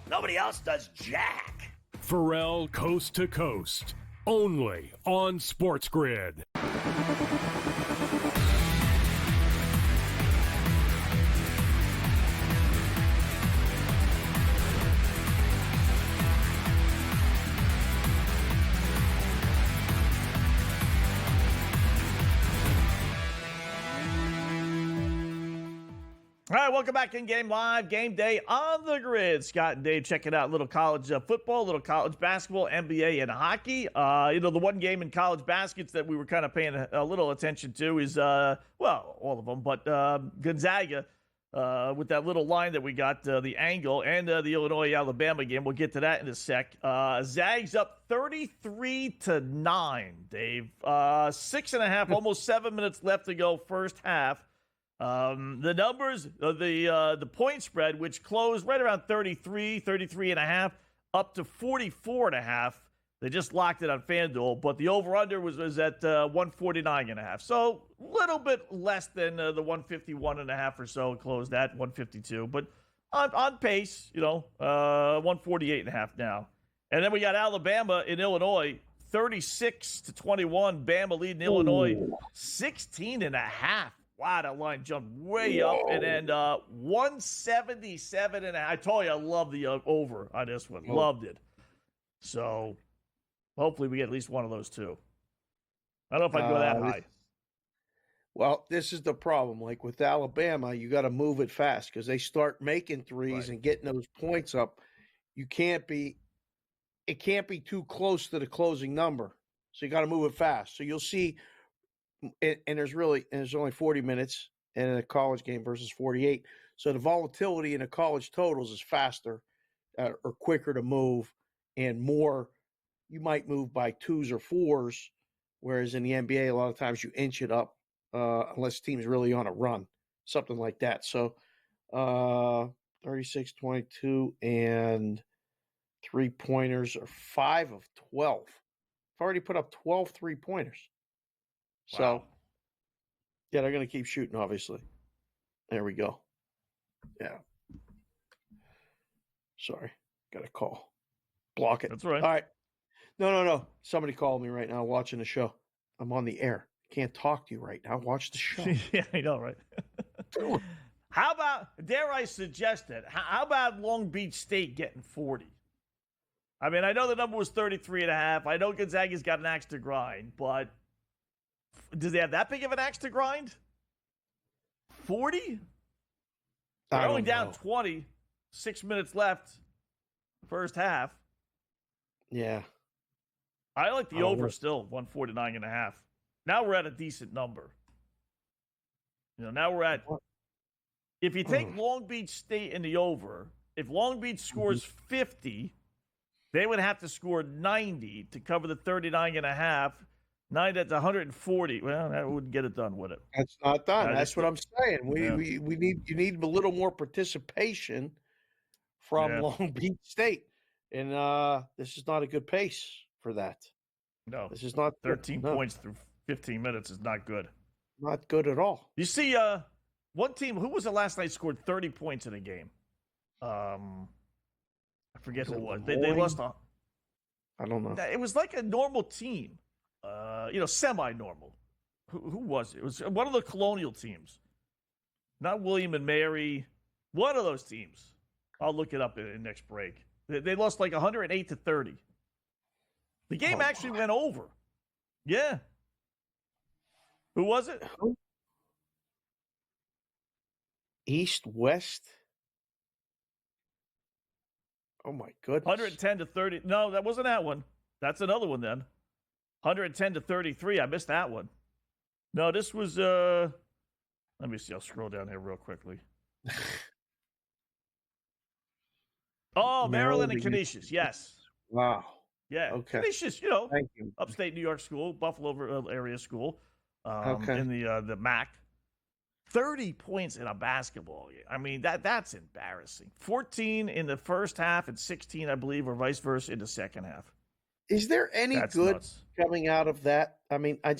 nobody else does jack. Pharrell Coast to Coast, only on SportsGrid. All right, welcome back in Game Live, Game Day on the Grid. Scott and Dave checking out a little college football, a little college basketball, NBA, and hockey. The one game in college baskets that we were kind of paying a little attention to is, all of them, but Gonzaga with that little line that we got, the angle, and the Illinois-Alabama game. We'll get to that in a sec. Zags up 33-9, Dave. 6.5, almost 7 minutes left to go first half. The numbers, the point spread, which closed right around 33.5, up to 44.5. They just locked it on FanDuel, but the over-under was at 149.5. So a little bit less than the 151.5 or so closed at 152, but on pace, 148.5 now. And then we got Alabama in Illinois, 36-21. Bama leading Illinois, 16.5. Wow, that line jumped way up. And then 177. And I told you I love the over on this one. Loved it. So hopefully we get at least one of those two. I don't know if I'd go that high. Well, this is the problem. Like with Alabama, you got to move it fast because they start making threes and getting those points up. It can't be too close to the closing number. So you got to move it fast. So you'll see. And there's only 40 minutes in a college game versus 48. So the volatility in the college totals is faster or quicker to move and more. You might move by twos or fours, whereas in the NBA, a lot of times you inch it up unless the team's really on a run, something like that. So 36-22 and 3-pointers are 5 of 12. I've already put up 12 3-pointers. So, wow. Yeah, they're going to keep shooting, obviously. There we go. Yeah. Sorry. Got a call. Block it. That's right. All right. No. Somebody called me right now watching the show. I'm on the air. Can't talk to you right now. Watch the show. Yeah, I know, right? How about, dare I suggest it, how about Long Beach State getting 40? I mean, I know the number was 33.5. I know Gonzaga's got an axe to grind, but does they have that big of an axe to grind? 40? They're only down 20. 6 minutes left. First half. Yeah. I like the over still, 149.5. Now we're at a decent number. Now we're at. If you take Long Beach State in the over, if Long Beach scores 50, they would have to score 90 to cover the 39.5. 9, that's 140. Well, that wouldn't get it done, would it? That's not done. That's what I'm saying. Yeah. You need a little more participation from Long Beach State, and this is not a good pace for that. No, this is not 13 points through 15 minutes is not good. Not good at all. You see, one team, who was it last night, scored 30 points in a game? I forget who it was. They lost. I don't know. It was like a normal team, semi-normal. Who was it? It was one of the Colonial teams, not William and Mary. One of those teams. I'll look it up in next break. They lost like 108 to 30. The game actually went over. Yeah. Who was it? East West. Oh my goodness. 110 to 30. No, that wasn't that one. That's another one then. 110 to 33. I missed that one. No, this was let me see. I'll scroll down here real quickly. Oh, Maryland and Canisius. Yes. Wow. Yeah. Okay. Canisius, Thank you. Upstate New York school, Buffalo area school, Okay. in the MAC. 30 points in a basketball game. I mean, that's embarrassing. 14 in the first half and 16, I believe, or vice versa in the second half. Is there any good coming out of that? I mean, I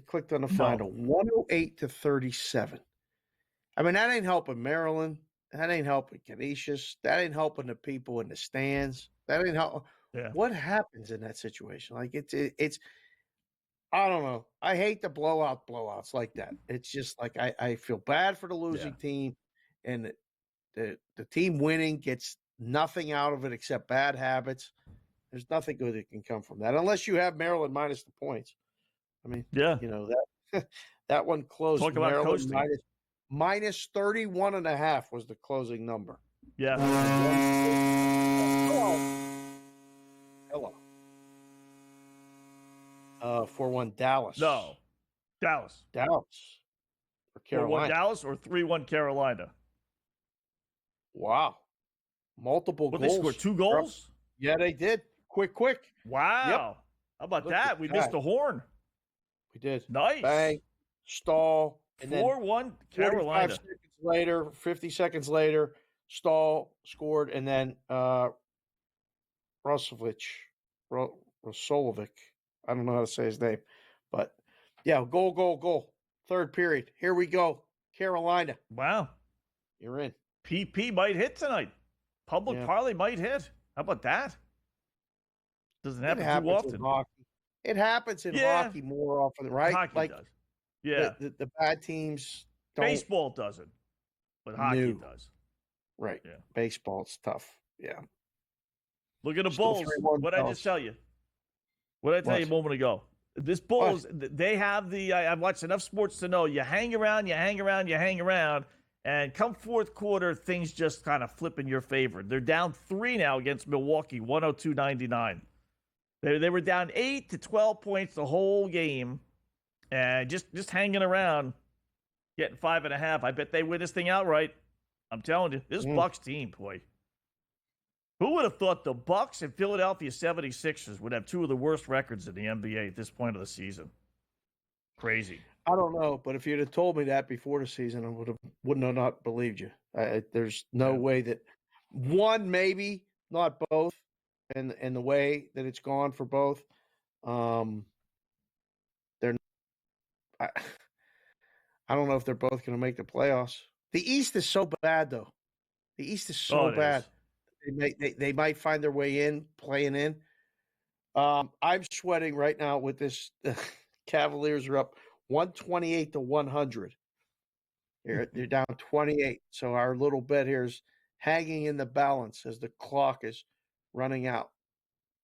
clicked on the final. 108 to 37. I mean, that ain't helping Maryland. That ain't helping Canisius. That ain't helping the people in the stands. That ain't helping. Yeah. What happens in that situation? Like it's I don't know. I hate the blowouts like that. It's just like I feel bad for the losing team, and the team winning gets nothing out of it except bad habits. There's nothing good that can come from that unless you have Maryland minus the points. I mean, that that one closed. Talk about Maryland coasting. minus 31.5 was the closing number. Yeah. Hello. 4-1 Dallas. No. Dallas. Or Carolina. 4-1 Dallas or 3-1 Carolina. Wow. Multiple goals. They scored 2 goals? Yeah, they did. Quick. Wow. Yep. How about Look that? at We that. missed the horn. We did. Nice. Bang. Stall. And 4-1 45 Carolina. seconds later, 50 seconds later, Stall scored, and then Rosolovic. I don't know how to say his name. But, yeah, goal. Third period. Here we go. Carolina. Wow. You're in. PP might hit tonight. Public parlay might hit. How about that? Doesn't happen too often. In hockey. It happens in hockey more often, right? Hockey does. Yeah. The bad teams don't. Baseball doesn't, but hockey does. Right. Yeah. Baseball's tough. Yeah. Look at the Still Bulls. 3-1 What did I just tell you? What did I tell you a moment ago? This Bulls, they have I've watched enough sports to know you hang around, and come fourth quarter, things just kind of flip in your favor. They're down 3 now against Milwaukee, 102-99. They were down 8 to 12 points the whole game, and just hanging around, getting 5.5. I bet they win this thing outright. I'm telling you, this Bucks team, boy. Who would have thought the Bucks and Philadelphia 76ers would have 2 of the worst records in the NBA at this point of the season? Crazy. I don't know, but if you'd have told me that before the season, I wouldn't have not believed you. There's no way that one, maybe not both, and the way that it's gone for both. They're. I don't know if they're both going to make the playoffs. The East is so bad, though. The East is so bad. They might find their way in, playing in. I'm sweating right now with this. Cavaliers are up 128 to 100. They're down 28. So our little bet here is hanging in the balance as the clock is running out.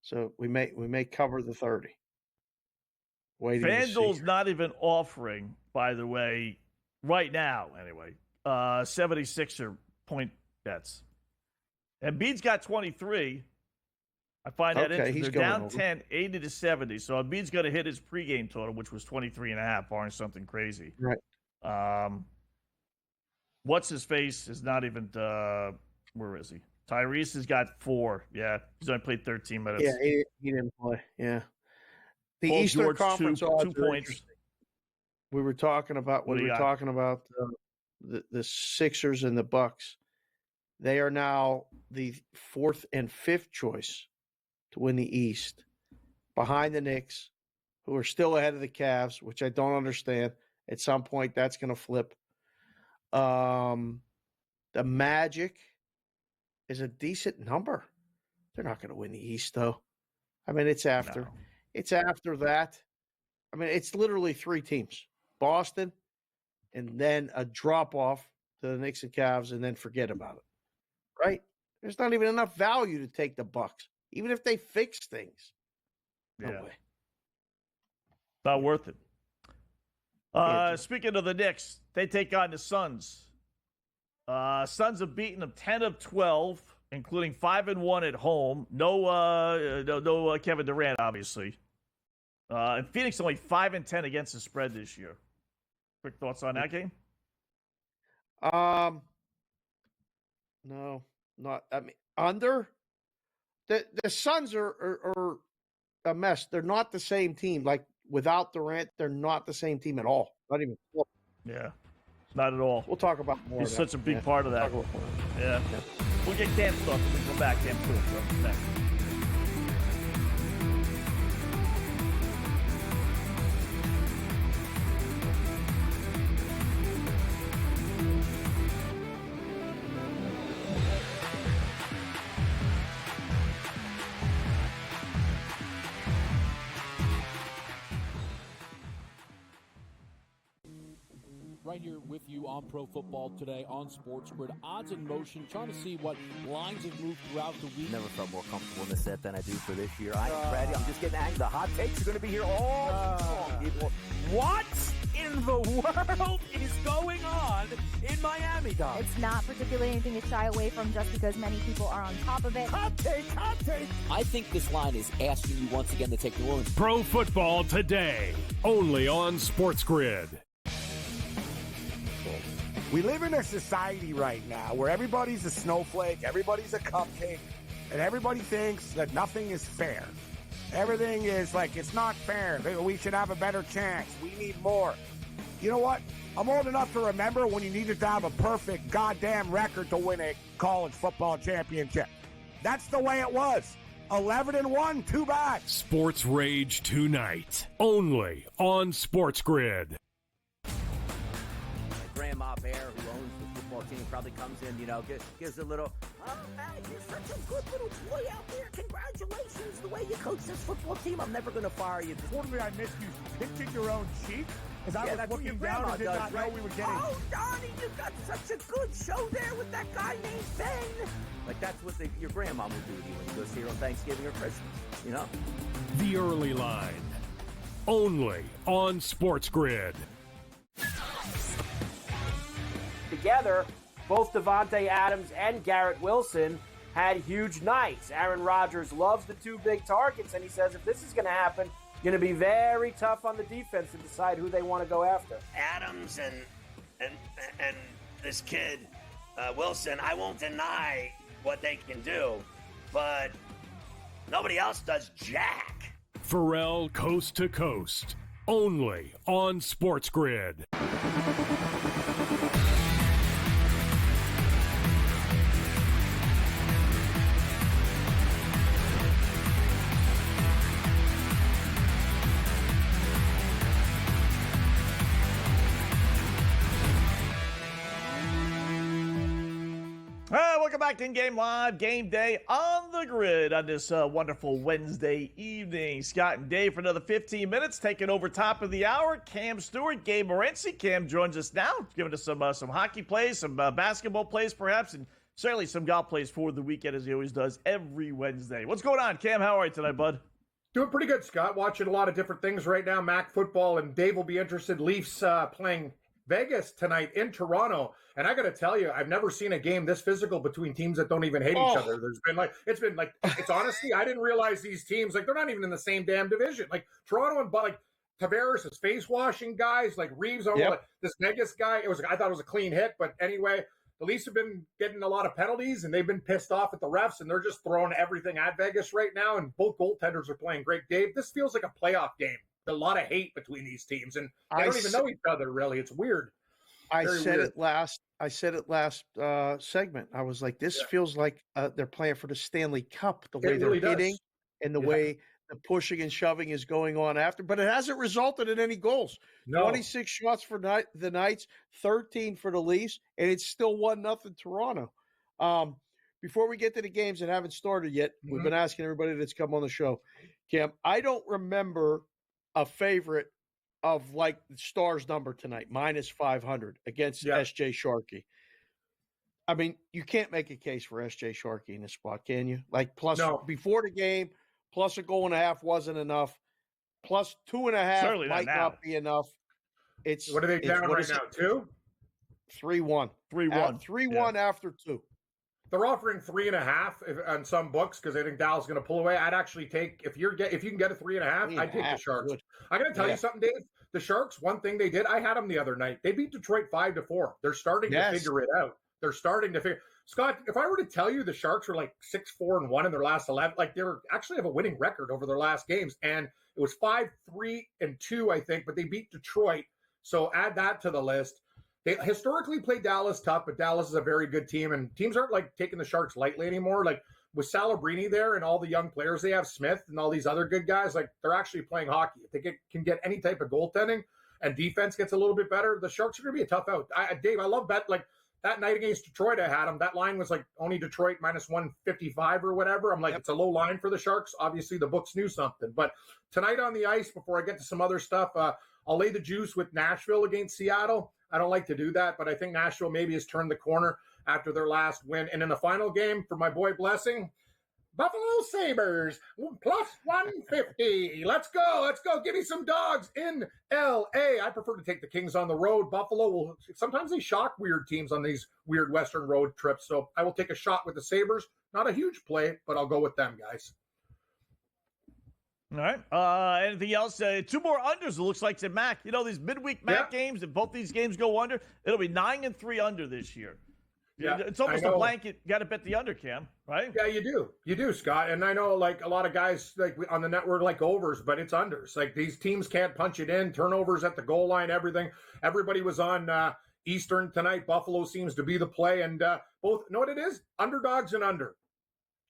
So we may cover the 30. FanDuel's not even offering, by the way, right now anyway, 76er point bets. Embiid's got 23. I find that interesting. he's They're going down over. 10, 80-70. So Embiid's going to hit his pregame total, which was 23.5, barring something crazy. Right. What's his face is not even. Where is he? Tyrese has got 4. Yeah, he's only played 13 minutes. Yeah, he didn't play. Yeah. The Paul Eastern George, Conference 2 odds are points. interesting. We were talking about What do you got? the Sixers and the Bucks. They are now the 4th and 5th choice to win the East, behind the Knicks, who are still ahead of the Cavs, which I don't understand. At some point, that's going to flip. The Magic is a decent number. They're not going to win the East, though. I mean, it's after. It's after that. I mean, it's literally 3 teams. Boston, and then a drop-off to the Knicks and Cavs, and then forget about it. Right? There's not even enough value to take the Bucks, even if they fix things. No way. Not worth it. Speaking of the Knicks, they take on the Suns. Suns have beaten them 10 of 12, including 5-1 at home. No Kevin Durant, obviously. And Phoenix only 5-10 against the spread this year. Quick thoughts on that game? No, not. I mean, under the Suns are a mess. They're not the same team. Like without Durant, they're not the same team at all. Not even close. Yeah, not at all. We'll talk about more. He's of such that. a big Yeah, part of that. we'll talk about more. Yeah. We'll get Cam's thoughts when we come back. Cam Stewart, next. Right here with you on Pro Football Today on SportsGrid. Odds in motion, trying to see what lines have moved throughout the week. Never felt more comfortable in this set than I do for this year. Ready? I'm just getting angry. The hot takes are going to be here all season, people. What in the world is going on in Miami, dog? It's not particularly anything to shy away from just because many people are on top of it. Hot take, hot take. I think this line is asking you once again to take New Orleans. Pro Football Today, only on SportsGrid. We live in a society right now where everybody's a snowflake, everybody's a cupcake, and everybody thinks that nothing is fair. Everything is like, it's not fair. We should have a better chance. We need more. You know what? I'm old enough to remember when you needed to have a perfect goddamn record to win a college football championship. That's the way it was. 11-1, too bad. Sports Rage tonight, only on SportsGrid. Grandma Bear, who owns the football team, probably comes in, gives a little, oh, man, you're such a good little boy out there. Congratulations, the way you coach this football team. I'm never going to fire you. Totally, I missed you pinching your own cheek as I was that's what looking your down grandma and did does, not right? know we were getting. Oh, Donnie, you got such a good show there with that guy named Ben. Like, that's what your grandma would do to you when you go see her on Thanksgiving or Christmas, The Early Line, only on SportsGrid. Together, both Devontae Adams and Garrett Wilson had huge nights. Aaron Rodgers loves the 2 big targets, and he says if this is going to happen, going to be very tough on the defense to decide who they want to go after. Adams and this kid Wilson, I won't deny what they can do, but nobody else does jack. Pharrell Coast to Coast, only on SportsGrid. Welcome back to In-Game Live, Game Day on the Grid on this wonderful Wednesday evening. Scott and Dave for another 15 minutes, taking over top of the hour. Cam Stewart, Gabe Morency. Cam joins us now, giving us some hockey plays, some basketball plays perhaps, and certainly some golf plays for the weekend as he always does every Wednesday. What's going on, Cam? How are you tonight, bud? Doing pretty good, Scott. Watching a lot of different things right now. MAC football, and Dave will be interested. Leafs playing Vegas tonight in Toronto, and I got to tell you, I've never seen a game this physical between teams that don't even hate each other. It's honestly, I didn't realize these teams, like, they're not even in the same damn division. Like Toronto and like Tavares is face washing guys, like Reeves, this Vegas guy. I thought it was a clean hit, but anyway, the Leafs have been getting a lot of penalties, and they've been pissed off at the refs, and they're just throwing everything at Vegas right now. And both goaltenders are playing great. Dave, this feels like a playoff game. A lot of hate between these teams, and they don't even know each other, really. It's weird. I said it last segment. I was like, this feels like they're playing for the Stanley Cup, the way they're hitting and the way the pushing and shoving is going on after. But it hasn't resulted in any goals. No. 26 shots for the Knights, 13 for the Leafs, and it's still 1-0 Toronto. Before we get to the games that haven't started yet, we've been asking everybody that's come on the show. Cam, I don't remember a favorite of like Stars number tonight, minus 500 against SJ Sharkey. I mean, you can't make a case for SJ Sharkey in this spot, can you? Like before the game, plus a goal and a half wasn't enough. Plus 2.5 might not be enough. What are they down right now? 2? 3-1. 3-1. 3-1 after 2. They're offering 3.5 on some books because I think Dallas is going to pull away. I'd actually take if you can get a 3.5. I'd take the Sharks. I'm going to tell you something, Dave. The Sharks. One thing they did. I had them the other night. They beat Detroit 5-4. They're starting to figure it out. They're starting to figure. Scott, if I were to tell you the Sharks were like 6-4-1 in their last 11, like they actually have a winning record over their last games, and it was 5-3-2, I think, but they beat Detroit. So add that to the list. They historically played Dallas tough, but Dallas is a very good team, and teams aren't like taking the Sharks lightly anymore. Like with Salabrini there and all the young players they have, Smith and all these other good guys, like they're actually playing hockey. If they can get any type of goaltending and defense gets a little bit better, the Sharks are going to be a tough out. Dave, I love bet like that night against Detroit. I had them. That line was like only Detroit minus 155 or whatever. I'm like, it's a low line for the Sharks. Obviously, the books knew something, but tonight on the ice, before I get to some other stuff, I'll lay the juice with Nashville against Seattle. I don't like to do that, but I think Nashville maybe has turned the corner after their last win. And in the final game for my boy Blessing, Buffalo Sabres plus 150. Let's go. Let's go. Give me some dogs in L.A. I prefer to take the Kings on the road. Buffalo sometimes they shock weird teams on these weird Western road trips. So I will take a shot with the Sabres. Not a huge play, but I'll go with them, guys. All right. Anything else? 2 more unders, it looks like, to Mac. You know, these midweek Mac games, if both these games go under, it'll be 9 and 3 under this year. Yeah, it's almost a blanket. Got to bet the under, Cam, right? Yeah, you do. You do, Scott. And I know, like, a lot of guys like on the network like overs, but it's unders. Like, these teams can't punch it in. Turnovers at the goal line, everything. Everybody was on Eastern tonight. Buffalo seems to be the play. And both, know what it is? Underdogs and under.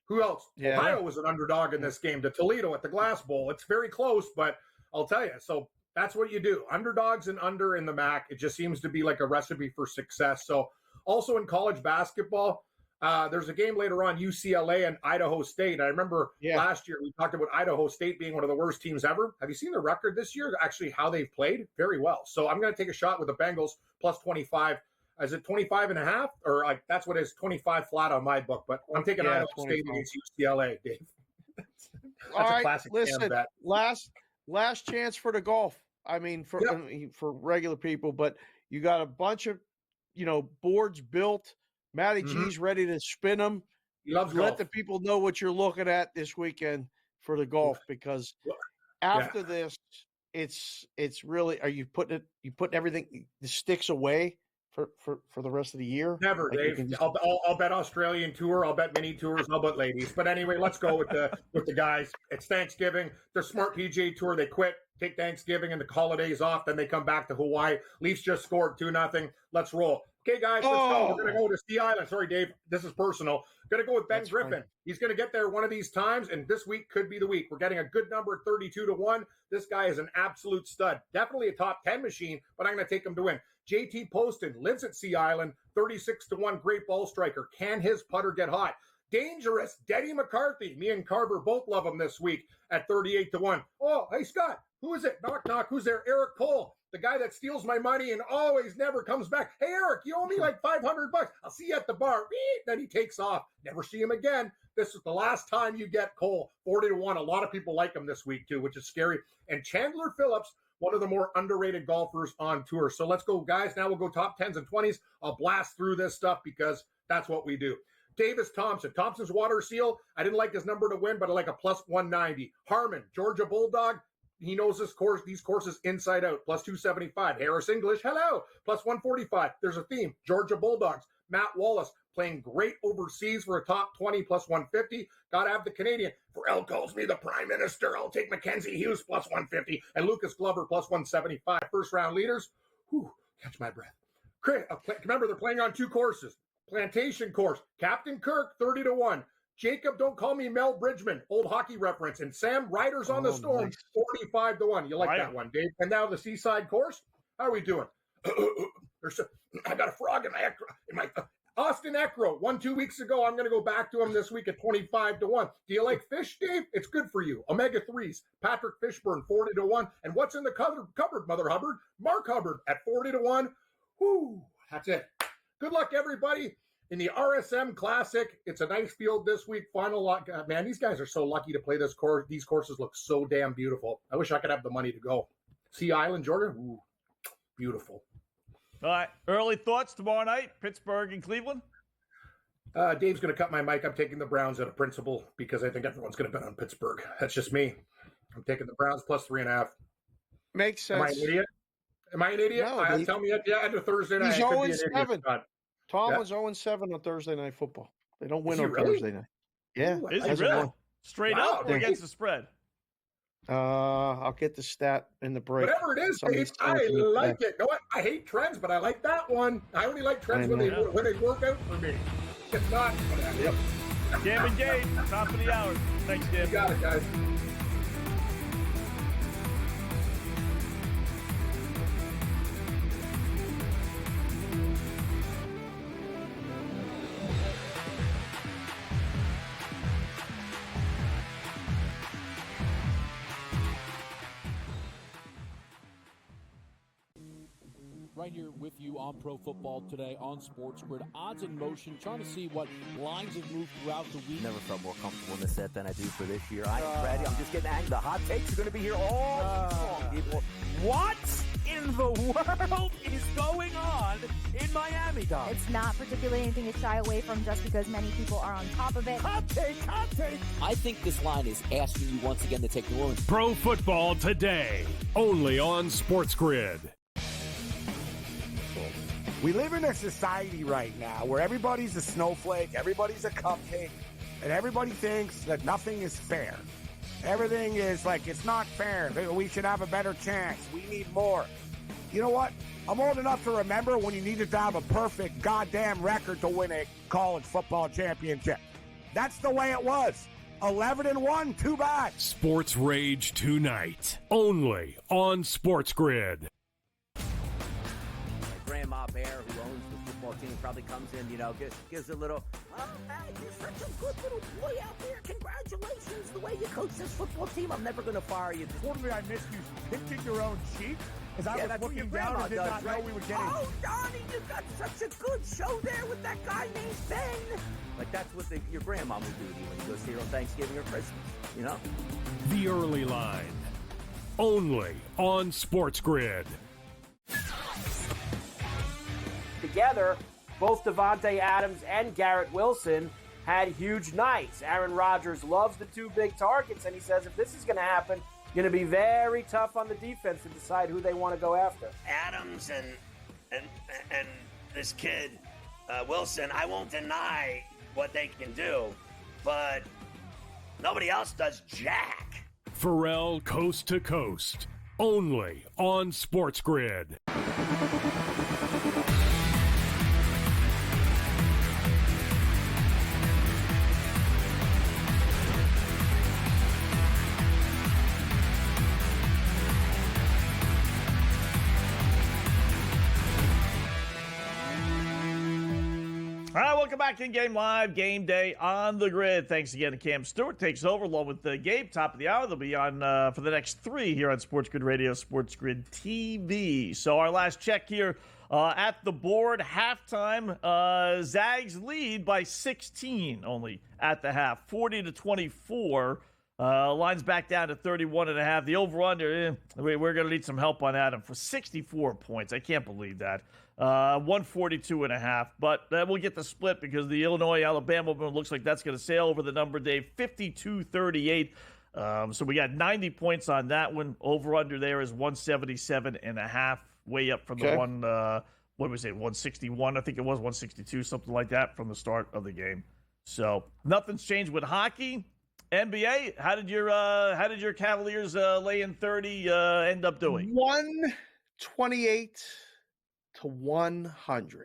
Who else? Yeah. Ohio was an underdog in this game to Toledo at the Glass Bowl. It's very close, but I'll tell you. So that's what you do. Underdogs and under in the MAC. It just seems to be like a recipe for success. So also in college basketball, there's a game later on, UCLA and Idaho State. I remember last year we talked about Idaho State being one of the worst teams ever. Have you seen the record this year? Actually, how they've played? Very well. So I'm going to take a shot with the Bengals plus 25. Is it 25.5? Or like that's what it is, 25 flat on my book. But I'm taking Idaho State against UCLA, Dave. That's all right, classic listen, bet. Last chance for the golf. I mean, for regular people, but you got a bunch of boards built. Matty G's ready to spin them. He loves Let golf. the people know what you're looking at this weekend for the golf, because after this, it's really. Are you putting everything, the sticks away for the rest of the year? Never, like Dave. I'll bet Australian tour. I'll bet mini tours. I'll bet ladies. But anyway, let's go with the guys. It's Thanksgiving. They're smart PGA Tour. They quit, take Thanksgiving and the holidays off. Then they come back to Hawaii. Leafs just scored 2-0. Let's roll. Okay, guys, let's go. We're going to go to Sea Island. Sorry, Dave. This is personal. Going to go with Ben Griffin. Fine. He's going to get there one of these times, and this week could be the week. We're getting a good number at 32-1. This guy is an absolute stud. Definitely a top 10 machine, but I'm going to take him to win. JT Poston lives at Sea Island, 36-1, great ball striker. Can his putter get hot? Dangerous, Denny McCarthy. Me and Carver both love him this week at 38-1. Oh, hey, Scott, who is it? Knock, knock. Who's there? Eric Cole, the guy that steals my money and always never comes back. Hey, Eric, you owe me like $500. I'll see you at the bar. Then he takes off. Never see him again. This is the last time you get Cole, 40-1. A lot of people like him this week, too, which is scary. And Chandler Phillips, one of the more underrated golfers on tour. So let's go, guys. Now we'll go top 10s and 20s. I'll blast through this stuff because that's what we do. Davis Thompson. Thompson's water seal. I didn't like his number to win, but I like a plus 190. Harmon, Georgia Bulldog. He knows these courses inside out. Plus 275. Harris English. Hello. Plus 145. There's a theme. Georgia Bulldogs. Matt Wallace playing great overseas for a top 20 plus 150. Got to have the Canadian. Farrell calls me the Prime Minister. I'll take Mackenzie Hughes plus 150 and Lucas Glover plus 175. First round leaders. Whew, catch my breath. Remember, they're playing on 2 courses. Plantation course. Captain Kirk 30-1. Jacob, don't call me Mel Bridgman, old hockey reference. And Sam Riders on the Storm, nice. 45-1. You like that one, Dave? And now the Seaside course. How are we doing? I got a frog in my Austin Eckrow won 2 weeks ago. I'm going to go back to him this week at 25-1. Do you like fish, Dave? It's good for you. Omega 3s. Patrick Fishburne 40-1. And what's in the cupboard, Mother Hubbard? Mark Hubbard at 40-1. Whoo, that's it. Good luck, everybody. In the RSM Classic, it's a nice field this week. Final lot. Man, these guys are so lucky to play this course. These courses look so damn beautiful. I wish I could have the money to go. Sea Island, Georgia. Ooh, beautiful. All right. Early thoughts tomorrow night, Pittsburgh and Cleveland? Dave's going to cut my mic. I'm taking the Browns at a principle because I think everyone's going to bet on Pittsburgh. That's just me. I'm taking the Browns plus 3.5. Makes sense. Am I an idiot? No, tell me at the end of Thursday night. He's 0-7. Tomlin's 0-7 on Thursday Night Football. They don't win on Thursday night. Yeah. Is he really? Straight up or against the spread? I'll get the stat in the break. Whatever it is, Dave, I like it. You know what? I hate trends, but I like that one. I only like trends when they work out for me. It's not. Yep. Cam and Gage, top of the hour. Thanks, Cam. You got it, guys. Right here with you on Pro Football Today on SportsGrid. Odds in motion, trying to see what lines have moved throughout the week. Never felt more comfortable in the set than I do for this year. I'm ready. I'm just getting angry. The hot takes are going to be here all people. What in the world is going on in Miami, Dog? It's not particularly anything to shy away from just because many people are on top of it. Hot take. I think this line is asking you once again to take New Orleans. Pro Football Today, only on SportsGrid. We live in a society right now where everybody's a snowflake, everybody's a cupcake, and everybody thinks that nothing is fair. Everything is like, it's not fair. We should have a better chance. We need more. You know what? I'm old enough to remember when you needed to have a perfect goddamn record to win a college football championship. That's the way it was. 11-1, too bad. Sports Rage tonight, only on SportsGrid. Grandma Bear, who owns the football team, probably comes in, gives a little, oh, man, you're such a good little boy out there. Congratulations, the way you coach this football team. I'm never going to fire you. Totally, I missed you pinching your own cheek as I was looking down and did not know we were getting. Oh, Donnie, you got such a good show there with that guy named Ben. Like, that's what your grandma would do to you when you go see her on Thanksgiving or Christmas, The Early Line, only on SportsGrid. Together, both Davante Adams and Garrett Wilson had huge nights. Aaron Rodgers loves the 2 big targets, and he says if this is going to happen, going to be very tough on the defense to decide who they want to go after. Adams and this kid Wilson, I won't deny what they can do, but nobody else does jack. Pharrell Coast to Coast, only on SportsGrid. All right, welcome back in Game Live, Game Day on the Grid. Thanks again to Cam Stewart. Takes over along with Gabe, top of the hour. They'll be on for the next 3 here on SportsGrid Radio, SportsGrid TV. So our last check here at the board, halftime, Zags lead by 16 only at the half, 40-24. Line's back down to 31.5. The over-under, we're going to need some help on Adam for 64 points. I can't believe that. 142.5. But we'll get the split because the Illinois-Alabama one looks like that's going to sail over the number, Dave. 52-38. So we got 90 points on that one. Over-under there is 177.5. Way up from the one, what was it, 161? I think it was 162, something like that from the start of the game. So nothing's changed with hockey. NBA, how did your Cavaliers lay in 30 end up doing? 128 to 100.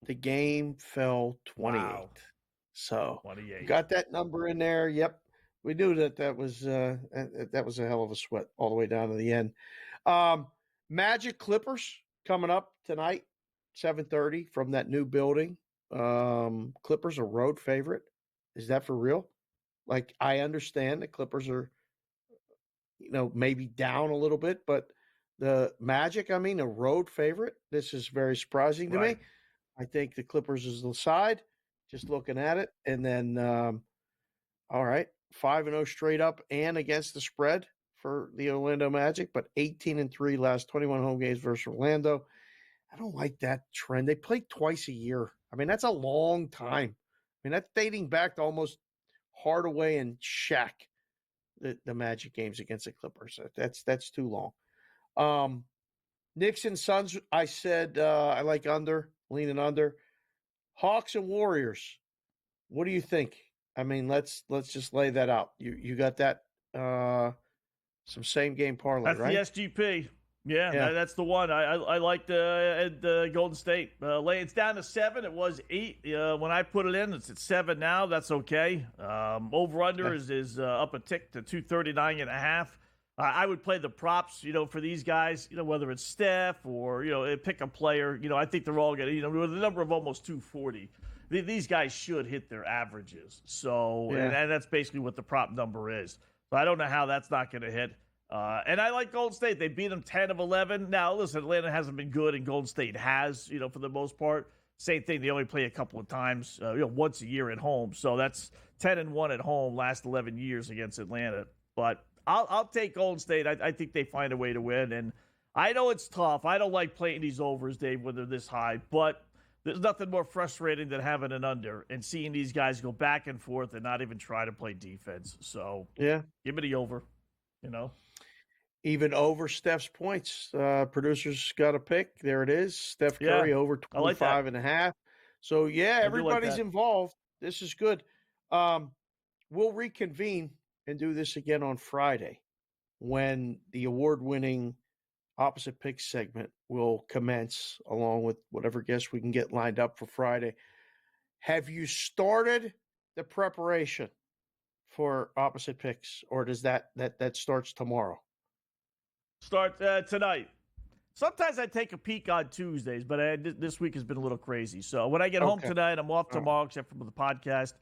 The game fell 28. Wow. So 28. Got that number in there. Yep. We knew that was a hell of a sweat all the way down to the end. Magic Clippers coming up tonight, 7:30 from that new building. Clippers a road favorite. Is that for real? Like, I understand the Clippers are, maybe down a little bit, but the Magic, a road favorite. This is very surprising to me. I think the Clippers is the side, just looking at it. And then, all right, 5-0 straight up and against the spread for the Orlando Magic, but 18-3 last 21 home games versus Orlando. I don't like that trend. They play twice a year. That's a long time. That's dating back to almost Hardaway and Shaq, the Magic games against the Clippers. That's too long. Knicks and Suns, I said I like under, leaning under. Hawks and Warriors, what do you think? Let's just lay that out. You got that some same game parlay, right? That's the SGP. Yeah. That's the one. I liked Golden State. It's down to 7. It was 8 when I put it in. It's at 7 now. That's okay. Over-under is up a tick to 239.5. I would play the props, for these guys, whether it's Steph or, pick a player. I think they're all going to, with a number of almost 240. These guys should hit their averages. So, and that's basically what the prop number is. So I don't know how that's not going to hit. And I like Golden State. They beat them 10 of 11. Now, listen, Atlanta hasn't been good, and Golden State has, for the most part. Same thing. They only play a couple of times, once a year at home. So that's 10-1 at home last 11 years against Atlanta. But I'll take Golden State. I think they find a way to win. And I know it's tough. I don't like playing these overs, Dave, when they're this high. But there's nothing more frustrating than having an under and seeing these guys go back and forth and not even try to play defense. So, give me the over, Even over Steph's points. Producers got a pick. There it is. Steph Curry over 25.5. So, everybody's involved. This is good. We'll reconvene and do this again on Friday when the award-winning Opposite Picks segment will commence along with whatever guests we can get lined up for Friday. Have you started the preparation for Opposite Picks, or does that starts tomorrow? Start tonight. Sometimes I take a peek on Tuesdays, but this week has been a little crazy. So when I get home tonight, I'm off tomorrow, except for the podcast.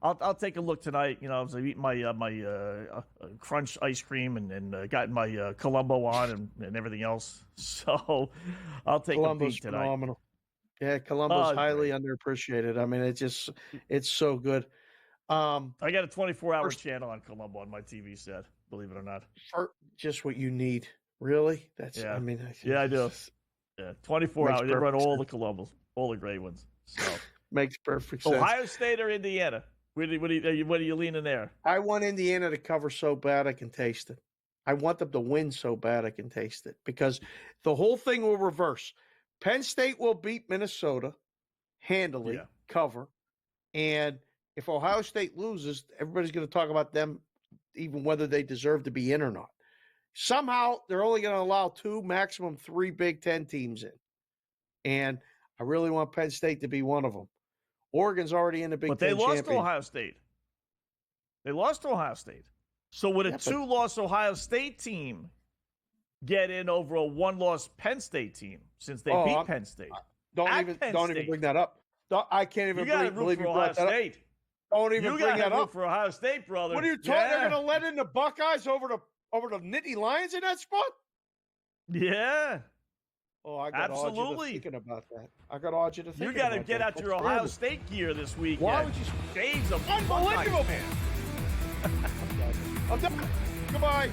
I'll take a look tonight. As I eat my Crunch ice cream and got my Colombo on and everything else. So I'll take a peek tonight. Phenomenal. Yeah, Colombo's highly underappreciated. It's so good. I got a 24-hour channel on Colombo on my TV set. Believe it or not. Just what you need. Really? That's I do. 24 hours. They run all the Columbus, all the great ones. So makes perfect sense. Ohio State or Indiana? What are you leaning there? I want Indiana to cover so bad I can taste it. I want them to win so bad I can taste it because the whole thing will reverse. Penn State will beat Minnesota handily, cover, and if Ohio State loses, everybody's going to talk about them, even whether they deserve to be in or not. Somehow, they're only going to allow 2, maximum 3 Big Ten teams in. And I really want Penn State to be one of them. Oregon's already in the Big Ten But they lost to Ohio State. So would a 2-loss Ohio State team get in over a 1-loss Penn State team since they beat Penn State? Don't even bring that up. I can't even believe you brought that up. Don't even bring that up. For Ohio State, brother. What are you talking? They're going to let in the Buckeyes over the Nittany Lions in that spot? Yeah. Oh, I got absolutely thinking about that. I got all you to think. You got to get out your Ohio State gear this weekend. Why would you? Dave's a unbelievable man. I'm done. Goodbye.